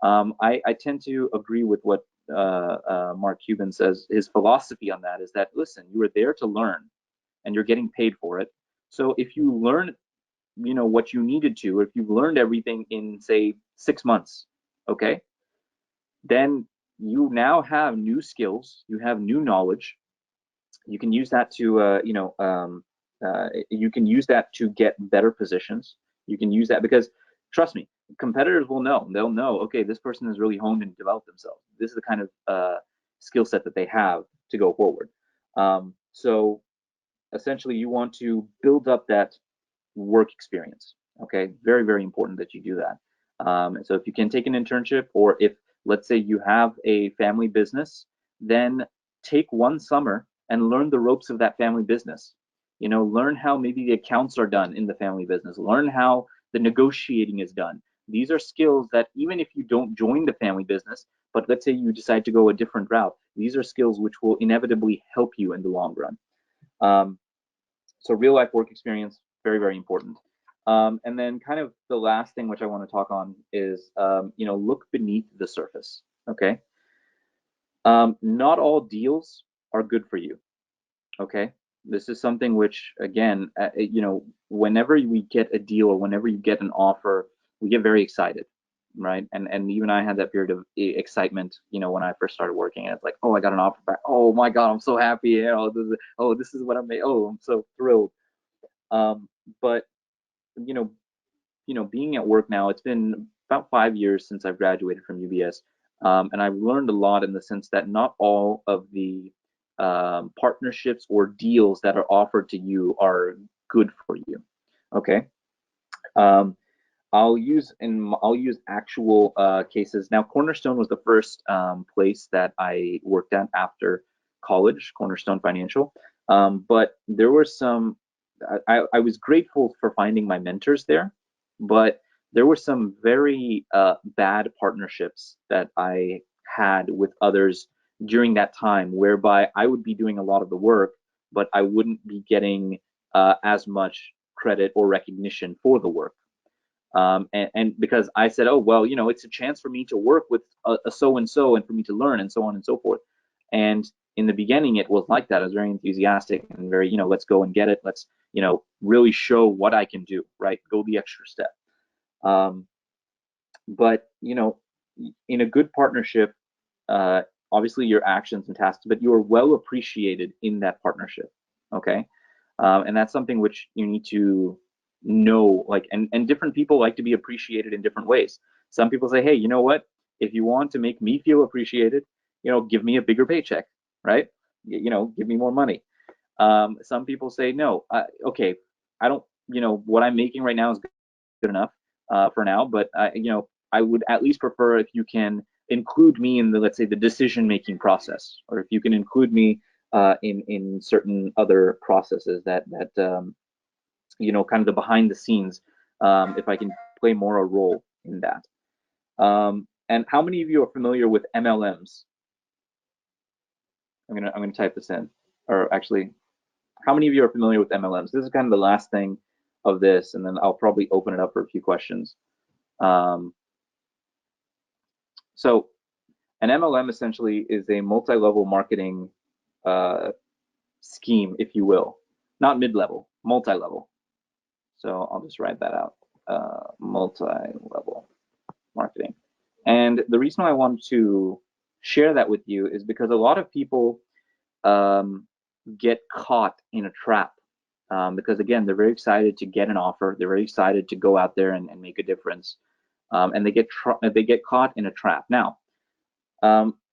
I tend to agree with what Mark Cuban says. His philosophy on that is that, listen, you were there to learn, and you're getting paid for it. So if you learn, what you needed to, if you've learned everything in say 6 months, okay, then you now have new skills, you have new knowledge. You can use that to, you can use that to get better positions. You can use that because, trust me, competitors will know. They'll know, okay, this person has really honed and developed themselves. This is the kind of skill set that they have to go forward. So essentially, you want to build up that work experience. Okay, very, very important that you do that. So if you can take an internship, or if, let's say, you have a family business, then take one summer and learn the ropes of that family business. Learn how maybe the accounts are done in the family business. Learn how the negotiating is done. These are skills that even if you don't join the family business, but let's say you decide to go a different route, these are skills which will inevitably help you in the long run. So real life work experience, very, very important. And then kind of the last thing which I want to talk on is, look beneath the surface. Okay. Not all deals are good for you. Okay. This is something which, again, whenever we get a deal or whenever you get an offer, we get very excited, right? And even I had that period of excitement, when I first started working, and it's like, oh, I got an offer back. Oh my God, I'm so happy. This is what I made. Oh, I'm so thrilled. But being at work now, it's been about 5 years since I've graduated from UBS, and I've learned a lot in the sense that not all of the partnerships or deals that are offered to you are good for you. Okay. I'll use actual cases. Now, Cornerstone was the first place that I worked at after college, Cornerstone Financial. But there were some. I was grateful for finding my mentors there, but there were some very bad partnerships that I had with others during that time, whereby I would be doing a lot of the work, but I wouldn't be getting as much credit or recognition for the work. And because I said, oh, well, it's a chance for me to work with a so-and-so and for me to learn and so on and so forth. And in the beginning, it was like that. I was very enthusiastic and very, let's go and get it. Let's, really show what I can do, right? Go the extra step. But, in a good partnership, obviously your actions and tasks, but you are well appreciated in that partnership. Okay. And that's something which you need to know, like, and different people like to be appreciated in different ways. Some people say, hey, you know what? If you want to make me feel appreciated, give me a bigger paycheck, right? Give me more money. Some people say, no, okay, I don't, what I'm making right now is good enough for now, but I would at least prefer if you can include me in the, let's say, the decision-making process, or if you can include me in certain other processes that kind of the behind the scenes, if I can play more a role in that. And how many of you are familiar with MLMs? I'm gonna type this in, or actually, how many of you are familiar with MLMs? This is kind of the last thing of this, and then I'll probably open it up for a few questions. So an MLM essentially is a multi-level marketing scheme, if you will, not mid-level, multi-level. So I'll just write that out, multi-level marketing. And the reason I wanted to share that with you is because a lot of people get caught in a trap. Because again, they're very excited to get an offer. They're very excited to go out there and make a difference, and they get caught in a trap. Now, you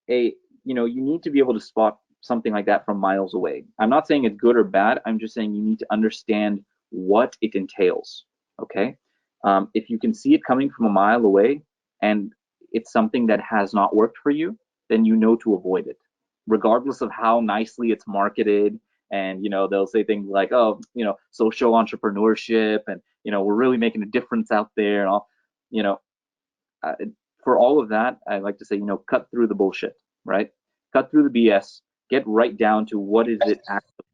need to be able to spot something like that from miles away. I'm not saying it's good or bad. I'm just saying you need to understand what it entails. Okay, if you can see it coming from a mile away and it's something that has not worked for you, then you know to avoid it, regardless of how nicely it's marketed. And they'll say things like, oh, social entrepreneurship, and we're really making a difference out there, and all. For all of that, I like to say, cut through the bullshit, right? Cut through the BS. Get right down to what is it actually,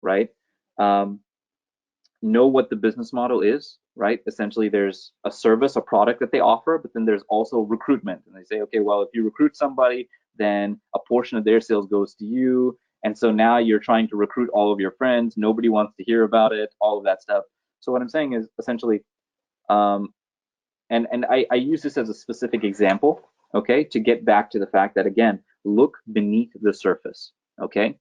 right? Know what the business model is, right? Essentially, there's a service, a product that they offer, but then there's also recruitment. And they say, okay, well, if you recruit somebody, then a portion of their sales goes to you. And so now you're trying to recruit all of your friends. Nobody wants to hear about it, all of that stuff. So what I'm saying is essentially, and I use this as a specific example, okay, to get back to the fact that, again, look beneath the surface, okay?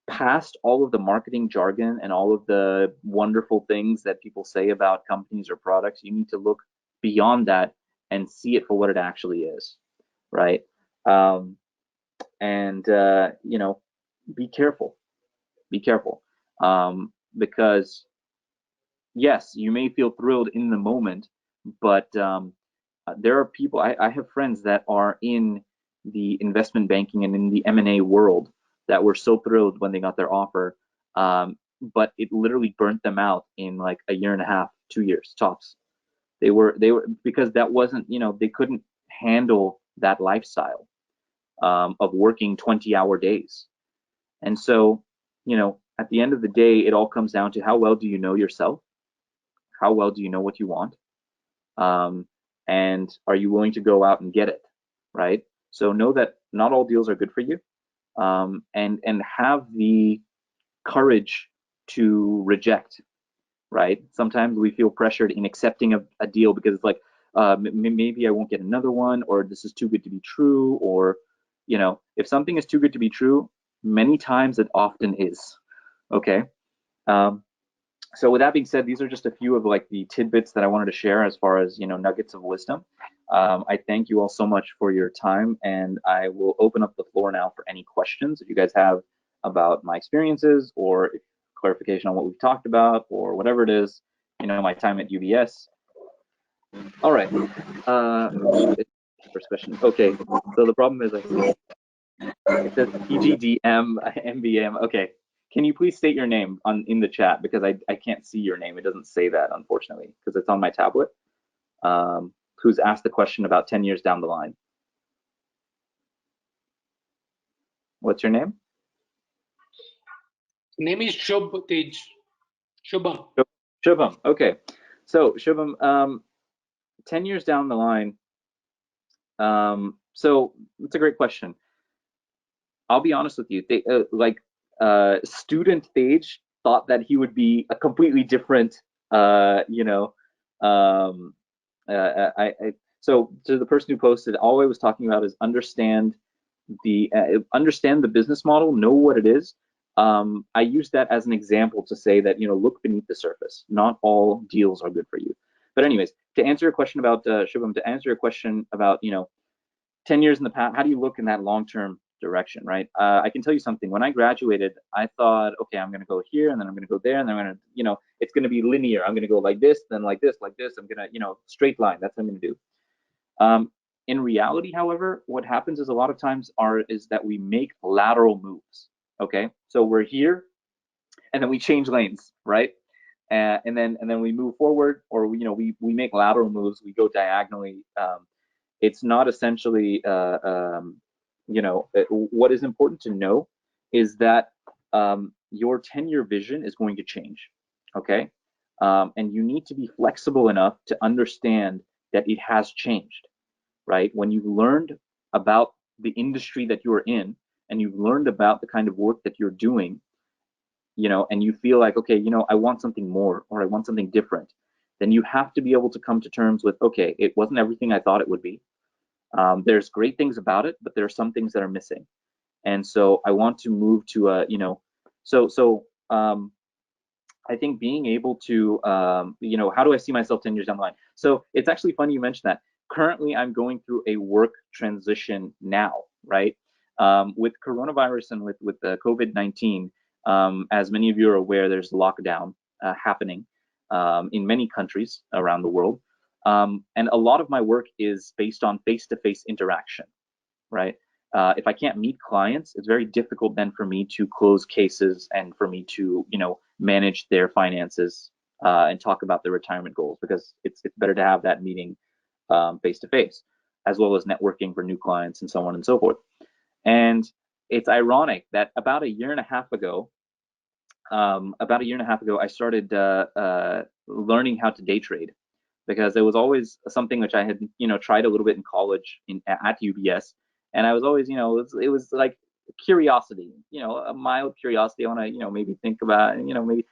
Past all of the marketing jargon and all of the wonderful things that people say about companies or products, you need to look beyond that and see it for what it actually is, right? Be careful. Be careful. Because yes, you may feel thrilled in the moment, but there are people, I have friends that are in the investment banking and in the M&A world that were so thrilled when they got their offer, but it literally burnt them out in like a year and a half, 2 years tops. They were because that wasn't, they couldn't handle that lifestyle of working 20-hour days. And so, at the end of the day, it all comes down to how well do you know yourself? How well do you know what you want? And are you willing to go out and get it, right? So know that not all deals are good for you, and have the courage to reject, right? Sometimes we feel pressured in accepting a deal because it's like, maybe I won't get another one, or this is too good to be true, or, if something is too good to be true, many times it often is, okay? So with that being said, these are just a few of like the tidbits that I wanted to share as far as, nuggets of wisdom. I thank you all so much for your time, and I will open up the floor now for any questions if you guys have about my experiences, or clarification on what we've talked about, or whatever it is, my time at UBS. All right. First question. Okay. So the problem is it says PGDM, MBM. Okay. Can you please state your name in the chat, because I can't see your name. It doesn't say that, unfortunately, because it's on my tablet. Who's asked the question about 10 years down the line? What's your name? Name is Tej. Shubham. Shubham. Okay. So Shubham, 10 years down the line. So it's a great question. I'll be honest with you. Student Tej thought that he would be a completely different, so to the person who posted, all I was talking about is understand the business model, know what it is. I use that as an example to say that, look beneath the surface. Not all deals are good for you. But anyways, to answer your question about Shubham, to answer your question about 10 years in the past, how do you look in that long-term direction, right? I can tell you something. When I graduated, I thought, okay, I'm going to go here, and then I'm going to go there, and then I'm going to, it's going to be linear. I'm going to go like this, then like this, like this. I'm going to, straight line. That's what I'm going to do. In reality, however, what happens is a lot of times is that we make lateral moves. Okay, so we're here, and then we change lanes, right? And then we move forward, or we make lateral moves. We go diagonally. It's not essentially what is important to know is that your 10-year vision is going to change, okay? And you need to be flexible enough to understand that it has changed, right? When you've learned about the industry that you're in, and you've learned about the kind of work that you're doing, and you feel like, okay, I want something more, or I want something different, then you have to be able to come to terms with, okay, it wasn't everything I thought it would be. There's great things about it, but there are some things that are missing. And so I want to move to I think being able to, how do I see myself 10 years down the line? So it's actually funny you mentioned that. Currently, I'm going through a work transition now, right? With coronavirus and with the COVID-19, as many of you are aware, there's lockdown happening in many countries around the world. And a lot of my work is based on face-to-face interaction, right? If I can't meet clients, it's very difficult then for me to close cases and for me to, manage their finances and talk about their retirement goals, because it's better to have that meeting face to face, as well as networking for new clients and so on and so forth. And it's ironic that about a year and a half ago, I started learning how to day trade, because it was always something which I had, tried a little bit in college at UBS. And I was always, it was like curiosity, a mild curiosity. I want to, maybe think about, maybe.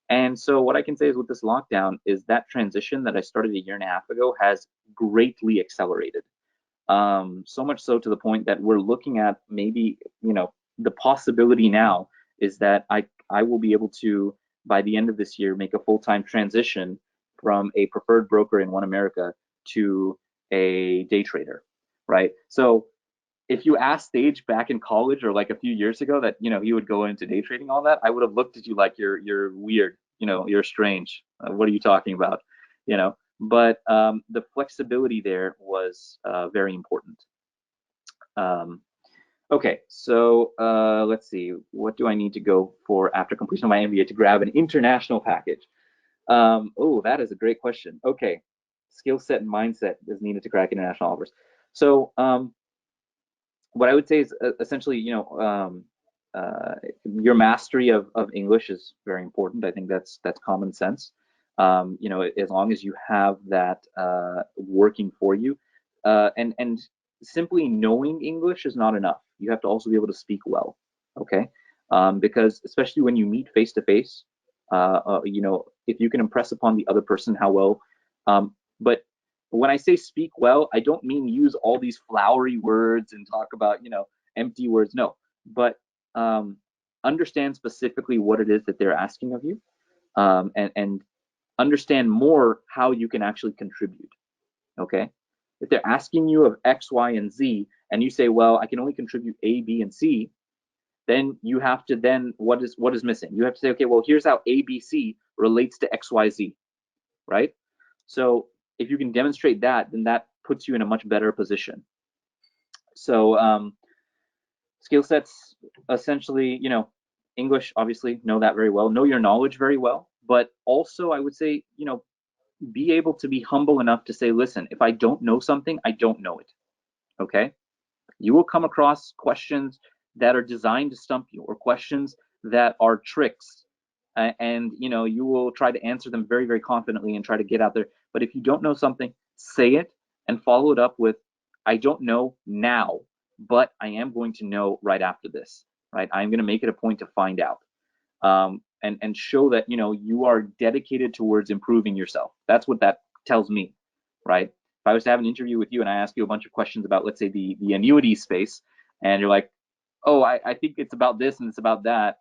And so what I can say is with this lockdown is that transition that I started a year and a half ago has greatly accelerated. So much so to the point that we're looking at maybe, the possibility now is that I will be able to, by the end of this year, make a full-time transition from a preferred broker in One America to a day trader, right? So if you asked Stage back in college or like a few years ago that he would go into day trading, all that, I would have looked at you like you're weird, you're strange. What are you talking about? But the flexibility there was very important. Okay, so let's see. What do I need to go for after completion of my MBA to grab an international package? Oh, that is a great question. Okay, skill set and mindset is needed to crack international offers. So what I would say is essentially, your mastery of English is very important. I think that's common sense. As long as you have that working for you, and simply knowing English is not enough. You have to also be able to speak well, okay? Because especially when you meet face to face, if you can impress upon the other person how well, but when I say speak well, I don't mean use all these flowery words and talk about, empty words. No, but understand specifically what it is that they're asking of you, and understand more how you can actually contribute. Okay, if they're asking you of X, Y, and Z, and you say, well, I can only contribute A, B, and C, then you have to what is missing? You have to say, okay, well, here's how A, B, C relates to X, Y, Z, right? So if you can demonstrate that, then that puts you in a much better position. So skill sets, essentially, English, obviously, know that very well, know your knowledge very well, but also I would say, be able to be humble enough to say, listen, if I don't know something, I don't know it, okay? You will come across questions that are designed to stump you, or questions that are tricks, and you will try to answer them very, very confidently and try to get out there. But if you don't know something, say it and follow it up with, I don't know now, but I am going to know right after this, right? I'm going to make it a point to find out, and show that you are dedicated towards improving yourself. That's what that tells me, right? If I was to have an interview with you and I ask you a bunch of questions about, let's say, the annuity space, and you're like, oh, I think it's about this and it's about that,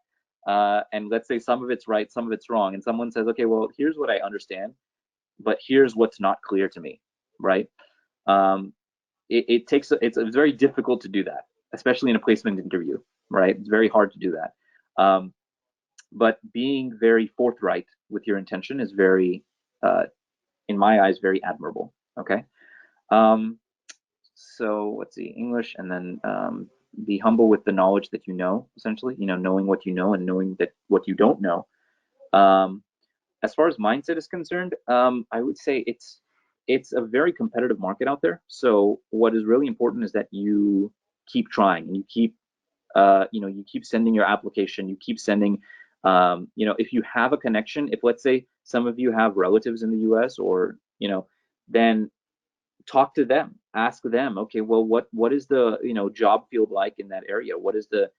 and let's say some of it's right, some of it's wrong, and someone says, okay, well, here's what I understand, but here's what's not clear to me, right? It's very difficult to do that, especially in a placement interview, right? It's very hard to do that. But being very forthright with your intention is very, in my eyes, very admirable. Okay. So let's see, English, and then be humble with the knowledge that you know, essentially, knowing what you know and knowing that what you don't know. As far as mindset is concerned, I would say it's a very competitive market out there. So what is really important is that you keep trying and you keep you keep sending your application, you keep sending, if you have a connection, if let's say some of you have relatives in the US, or, then talk to them, ask them, okay, well, what is the, job field like in that area? What is the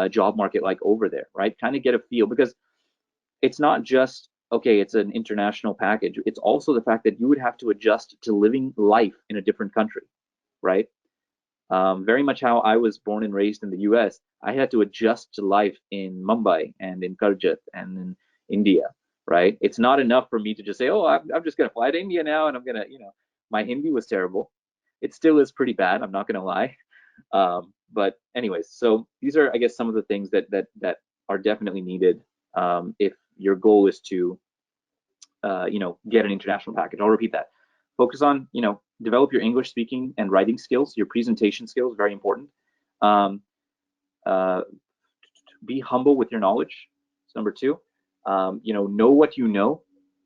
job market like over there, right? Kind of get a feel, because it's not just, okay, it's an international package. It's also the fact that you would have to adjust to living life in a different country, right? Very much how I was born and raised in the US, I had to adjust to life in Mumbai and in Karjat and in India, right? It's not enough for me to just say, oh, I'm just going to fly to India now and I'm going to, my Hindi was terrible. It still is pretty bad, I'm not going to lie. But anyways, so these are, I guess, some of the things that are definitely needed if your goal is to, get an international package. I'll repeat that. Focus on, develop your English speaking and writing skills, your presentation skills, very important. Be humble with your knowledge. That's number two. Know what you know,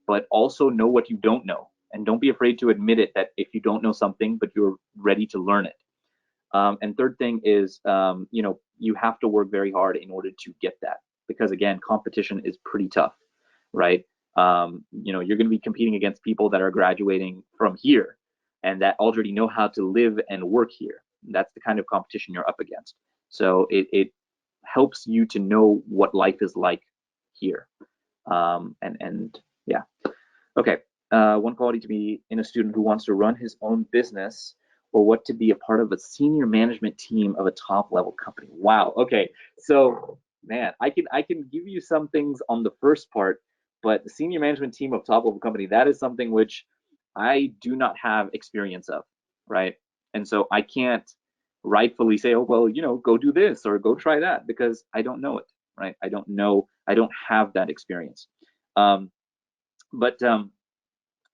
but also know what you don't know. And don't be afraid to admit it, that if you don't know something, but you're ready to learn it. And third thing is, you have to work very hard in order to get that, because again, competition is pretty tough, right? You're going to be competing against people that are graduating from here and that already know how to live and work here. That's the kind of competition you're up against. So it helps you to know what life is like here. And yeah. Okay. One quality to be in a student who wants to run his own business, or what to be a part of a senior management team of a top level company. Wow. Okay. So man, I can give you some things on the first part, but the senior management team of top level company, that is something which I do not have experience of, right? And so I can't rightfully say, oh, well, go do this or go try that, because I don't know it, right? I don't know, I don't have that experience. But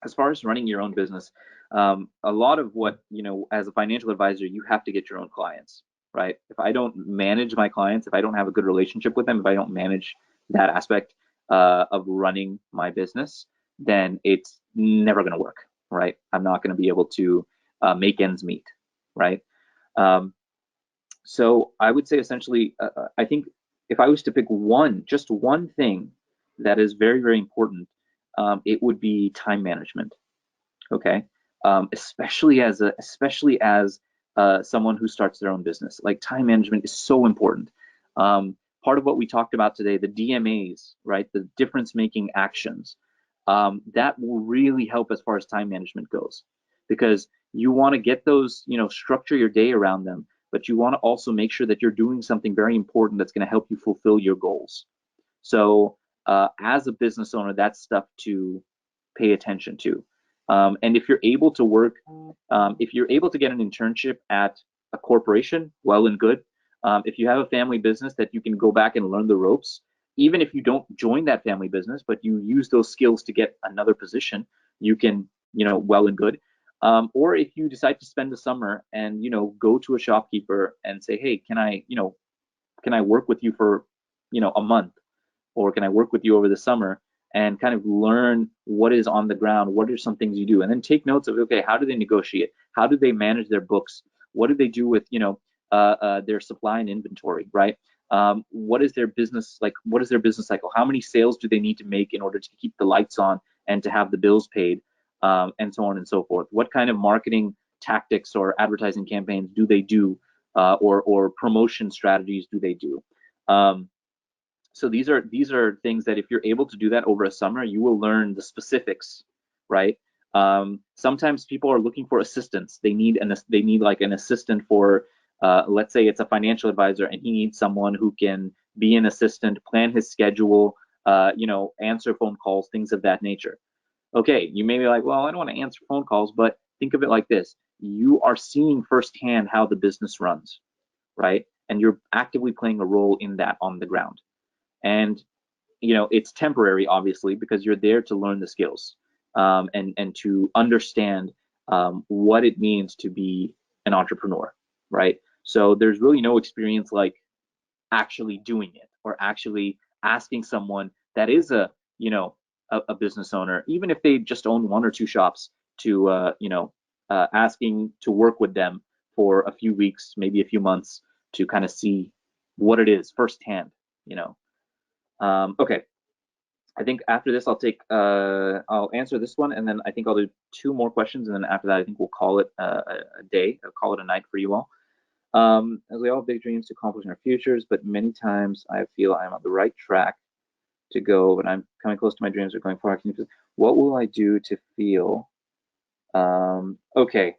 as far as running your own business, a lot of what, as a financial advisor, you have to get your own clients, right? If I don't manage my clients, if I don't have a good relationship with them, if I don't manage that aspect of running my business, then it's never going to work, right? I'm not going to be able to make ends meet, right? So I would say essentially, I think if I was to pick just one thing that is very, very important, it would be time management. Okay, especially as someone who starts their own business, like time management is so important. Part of what we talked about today, the DMAs, right, the difference-making actions, that will really help as far as time management goes, because you want to get those, structure your day around them, but you want to also make sure that you're doing something very important that's going to help you fulfill your goals. So as a business owner, that's stuff to pay attention to. And if you're able to work, if you're able to get an internship at a corporation, well and good. If you have a family business that you can go back and learn the ropes, even if you don't join that family business, but you use those skills to get another position, you can, well and good. Or if you decide to spend the summer and, go to a shopkeeper and say, hey, can I work with you for, a month, or can I work with you over the summer and kind of learn what is on the ground, what are some things you do, and then take notes of, okay, how do they negotiate? How do they manage their books? What do they do with, their supply and inventory, right? What is their business like? What is their business cycle? How many sales do they need to make in order to keep the lights on and to have the bills paid, and so on and so forth? What kind of marketing tactics or advertising campaigns do they do, or promotion strategies do they do? So these are things that if you're able to do that over a summer, you will learn the specifics, right? Sometimes people are looking for assistance. They need like an assistant for, let's say it's a financial advisor and he needs someone who can be an assistant, plan his schedule, answer phone calls, things of that nature. Okay, you may be like, well, I don't want to answer phone calls, but think of it like this. You are seeing firsthand how the business runs, right? And you're actively playing a role in that on the ground. And it's temporary, obviously, because you're there to learn the skills, and to understand what it means to be an entrepreneur, right? So there's really no experience like actually doing it, or actually asking someone that is a business owner, even if they just own one or two shops, to asking to work with them for a few weeks, maybe a few months, to kind of see what it is firsthand, Okay, I think after this I'll answer this one, and then I think I'll do 2 more questions, and then after that I think we'll call it a day. I'll call it a night for you all. As we all have big dreams to accomplish in our futures, but many times I feel I'm on the right track to go, but I'm coming close to my dreams or going far. What will I do to feel? Okay.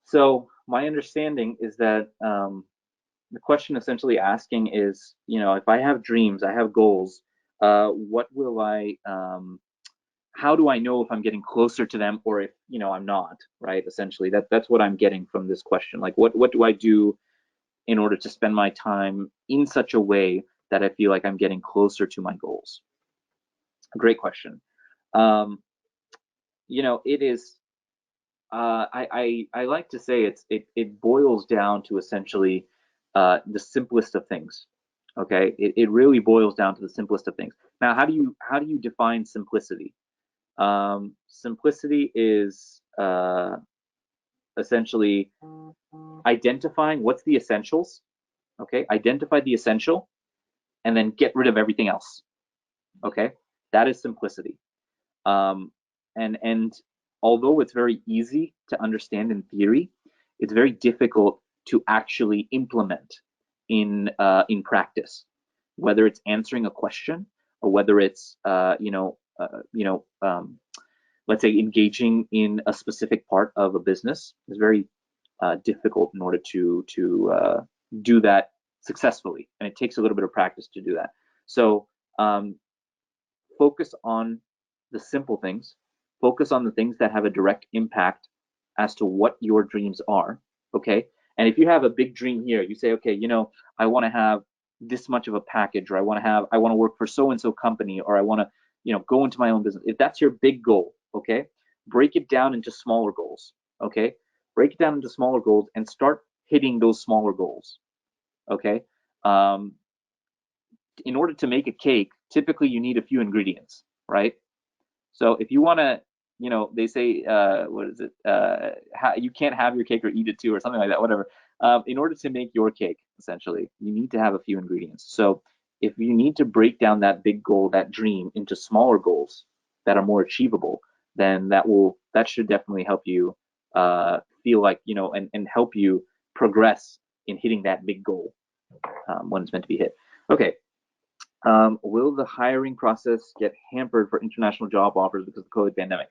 So my understanding is that the question essentially asking is, if I have dreams, I have goals, what will how do I know if I'm getting closer to them or if, I'm not, right? Essentially, that's what I'm getting from this question. Like, what do I do in order to spend my time in such a way that I feel like I'm getting closer to my goals? Great question. It is, I like to say it boils down to essentially the simplest of things. Okay, it really boils down to the simplest of things. Now, how do you define simplicity? Simplicity is essentially identifying what's the essentials. Okay, identify the essential, and then get rid of everything else. Okay, that is simplicity. And although it's very easy to understand in theory, it's very difficult to actually implement in practice. Whether it's answering a question or whether it's let's say engaging in a specific part of a business is very difficult in order to do that successfully, and it takes a little bit of practice to do that. So focus on the simple things. Focus on the things that have a direct impact as to what your dreams are. Okay. And if you have a big dream here, you say, okay, I want to have this much of a package, or I want to work for so and so company, or I want to, go into my own business. If that's your big goal, okay, break it down into smaller goals. Okay. Break it down into smaller goals and start hitting those smaller goals. Okay. In order to make a cake, typically you need a few ingredients, right? So if you want to, they say, what is it? You can't have your cake or eat it too, or something like that, whatever. In order to make your cake, essentially, you need to have a few ingredients. So if you need to break down that big goal, that dream, into smaller goals that are more achievable, then that should definitely help you feel like, and help you progress in hitting that big goal when it's meant to be hit. Okay. Will the hiring process get hampered for international job offers because of the COVID pandemic?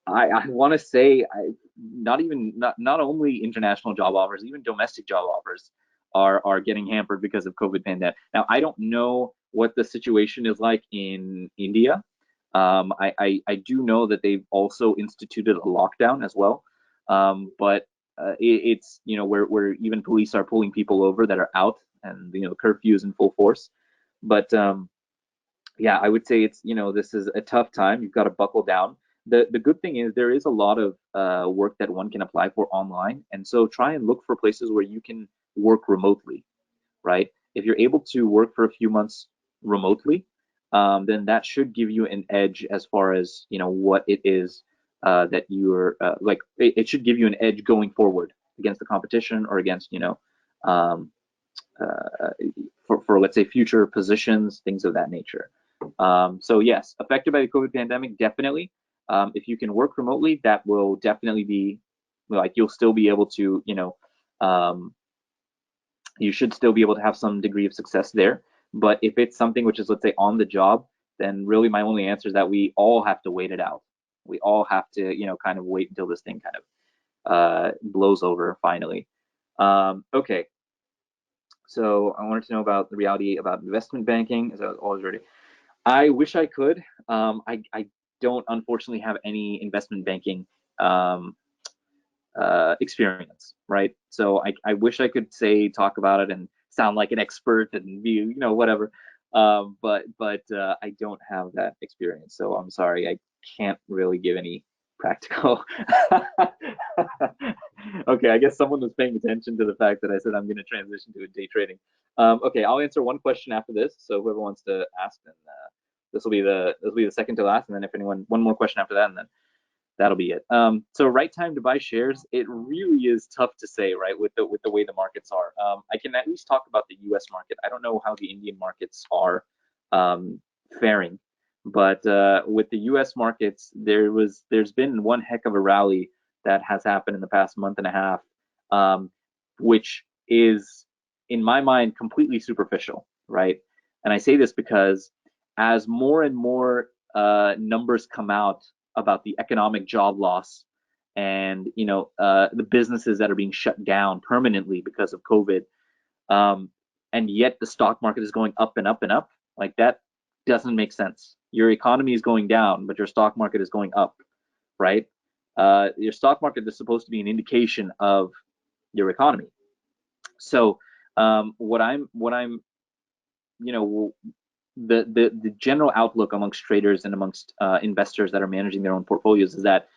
I want to say not only international job offers, even domestic job offers are getting hampered because of COVID pandemic. Now, I don't know what the situation is like in India. I do know that they've also instituted a lockdown as well. But it's where even police are pulling people over that are out, and curfew is in full force. But yeah, I would say it's this is a tough time. You've got to buckle down. The good thing is there is a lot of work that one can apply for online, and so try and look for places where you can work remotely, right? If you're able to work for a few months remotely, then that should give you an edge as far as what it is that you're like. It should give you an edge going forward against the competition, or against um, for let's say future positions, things of that nature. So yes, affected by the COVID pandemic, definitely. If you can work remotely, that will definitely be like you'll still be able to, you should still be able to have some degree of success there. But if it's something which is, let's say, on the job, then really my only answer is that we all have to wait it out. We all have to, kind of wait until this thing kind of blows over finally. Okay. So I wanted to know about the reality about investment banking. Is that always ready? I wish I could. I don't unfortunately have any investment banking experience, right? So I wish I could talk about it and sound like an expert and be whatever. But I don't have that experience, so I'm sorry, I can't really give any practical. Okay, I guess someone was paying attention to the fact that I said I'm going to transition to day trading. Okay, I'll answer one question after this. So whoever wants to ask, then this will be the second to last, and then if anyone one more question after that, and then that'll be it. So right time to buy shares, it really is tough to say, right, with the way the markets are. I can at least talk about the U.S. market. I don't know how the Indian markets are faring, but with the U.S. markets, there's been one heck of a rally that has happened in the past month and a half, which is, in my mind, completely superficial, right? And I say this because as more and more numbers come out about the economic job loss and the businesses that are being shut down permanently because of COVID, and yet the stock market is going up and up and up, like that doesn't make sense. Your economy is going down, but your stock market is going up, right? Your stock market is supposed to be an indication of your economy. So what I'm the general outlook amongst traders and amongst investors that are managing their own portfolios is that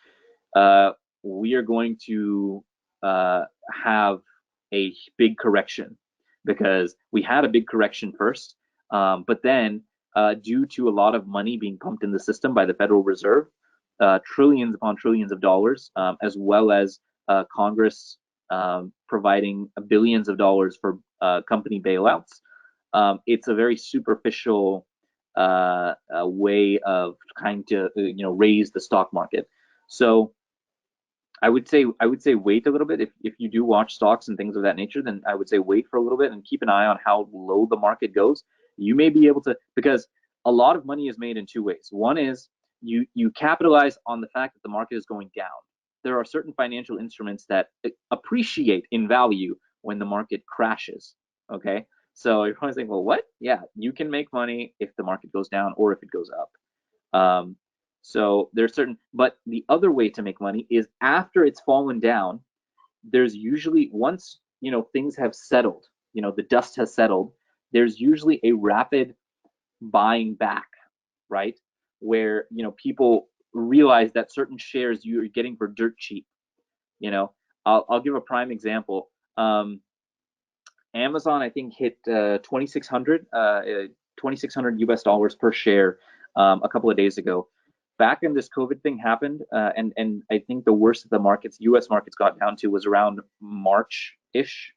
we are going to have a big correction, because we had a big correction first, but then due to a lot of money being pumped in the system by the Federal Reserve, trillions upon trillions of dollars, as well as Congress providing billions of dollars for company bailouts. It's a very superficial way of trying to raise the stock market. So I would say wait a little bit. If you do watch stocks and things of that nature, then I would say wait for a little bit and keep an eye on how low the market goes. You may be able to, because a lot of money is made in two ways. One is you capitalize on the fact that the market is going down. There are certain financial instruments that appreciate in value when the market crashes. Okay, so you're probably saying, well, what? Yeah, you can make money if the market goes down or if it goes up. So there's certain, but the other way to make money is after it's fallen down. There's usually, once things have settled, the dust has settled, there's usually a rapid buying back, right? Where people realize that certain shares you're getting for dirt cheap. I'll give a prime example. Amazon, I think, hit 2,600 US dollars per share a couple of days ago. Back when this COVID thing happened, and I think the worst of the markets, US markets, got down to was around March-ish.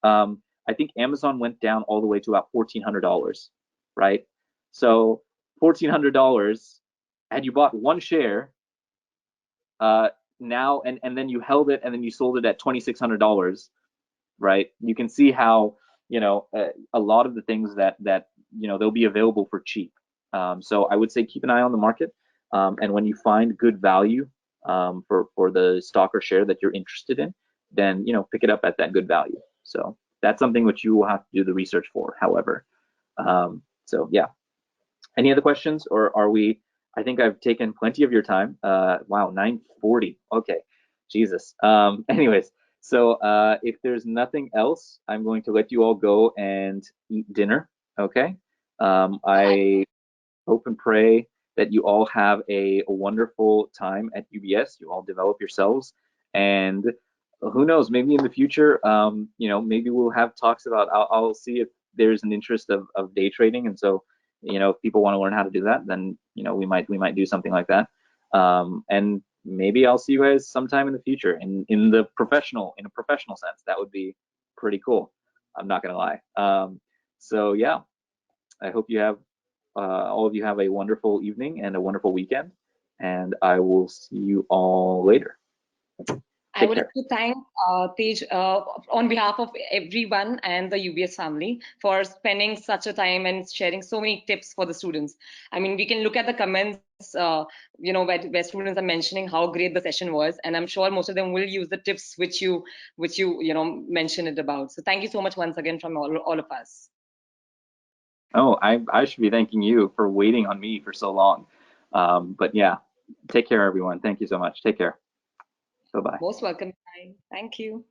I think Amazon went down all the way to about $1,400, right? So $1,400, had you bought one share now, and then you held it, and then you sold it at $2,600, right? You can see how a lot of the things that they'll be available for cheap. So I would say keep an eye on the market, and when you find good value for the stock or share that you're interested in, then pick it up at that good value. So that's something which you will have to do the research for, however. So yeah. Any other questions, or are we? I think I've taken plenty of your time. Wow, 9:40. Okay, Jesus. Anyways, so if there's nothing else, I'm going to let you all go and eat dinner. Okay. I hope and pray that you all have a wonderful time at UBS. You all develop yourselves, and who knows, maybe in the future, maybe we'll have talks about. I'll see if there's an interest of day trading, and so if people want to learn how to do that, then we might do something like that. And maybe I'll see you guys sometime in the future in a professional sense. That would be pretty cool. I'm not gonna lie. So yeah, I hope you have all of you have a wonderful evening and a wonderful weekend, and I will see you all later. I would like to thank Tej on behalf of everyone and the UBS family for spending such a time and sharing so many tips for the students. I mean, we can look at the comments, where students are mentioning how great the session was, and I'm sure most of them will use the tips which you mentioned it about. So thank you so much once again from all of us. Oh, I should be thanking you for waiting on me for so long. But yeah, take care, everyone. Thank you so much. Take care. Bye-bye. Most welcome. Thank you.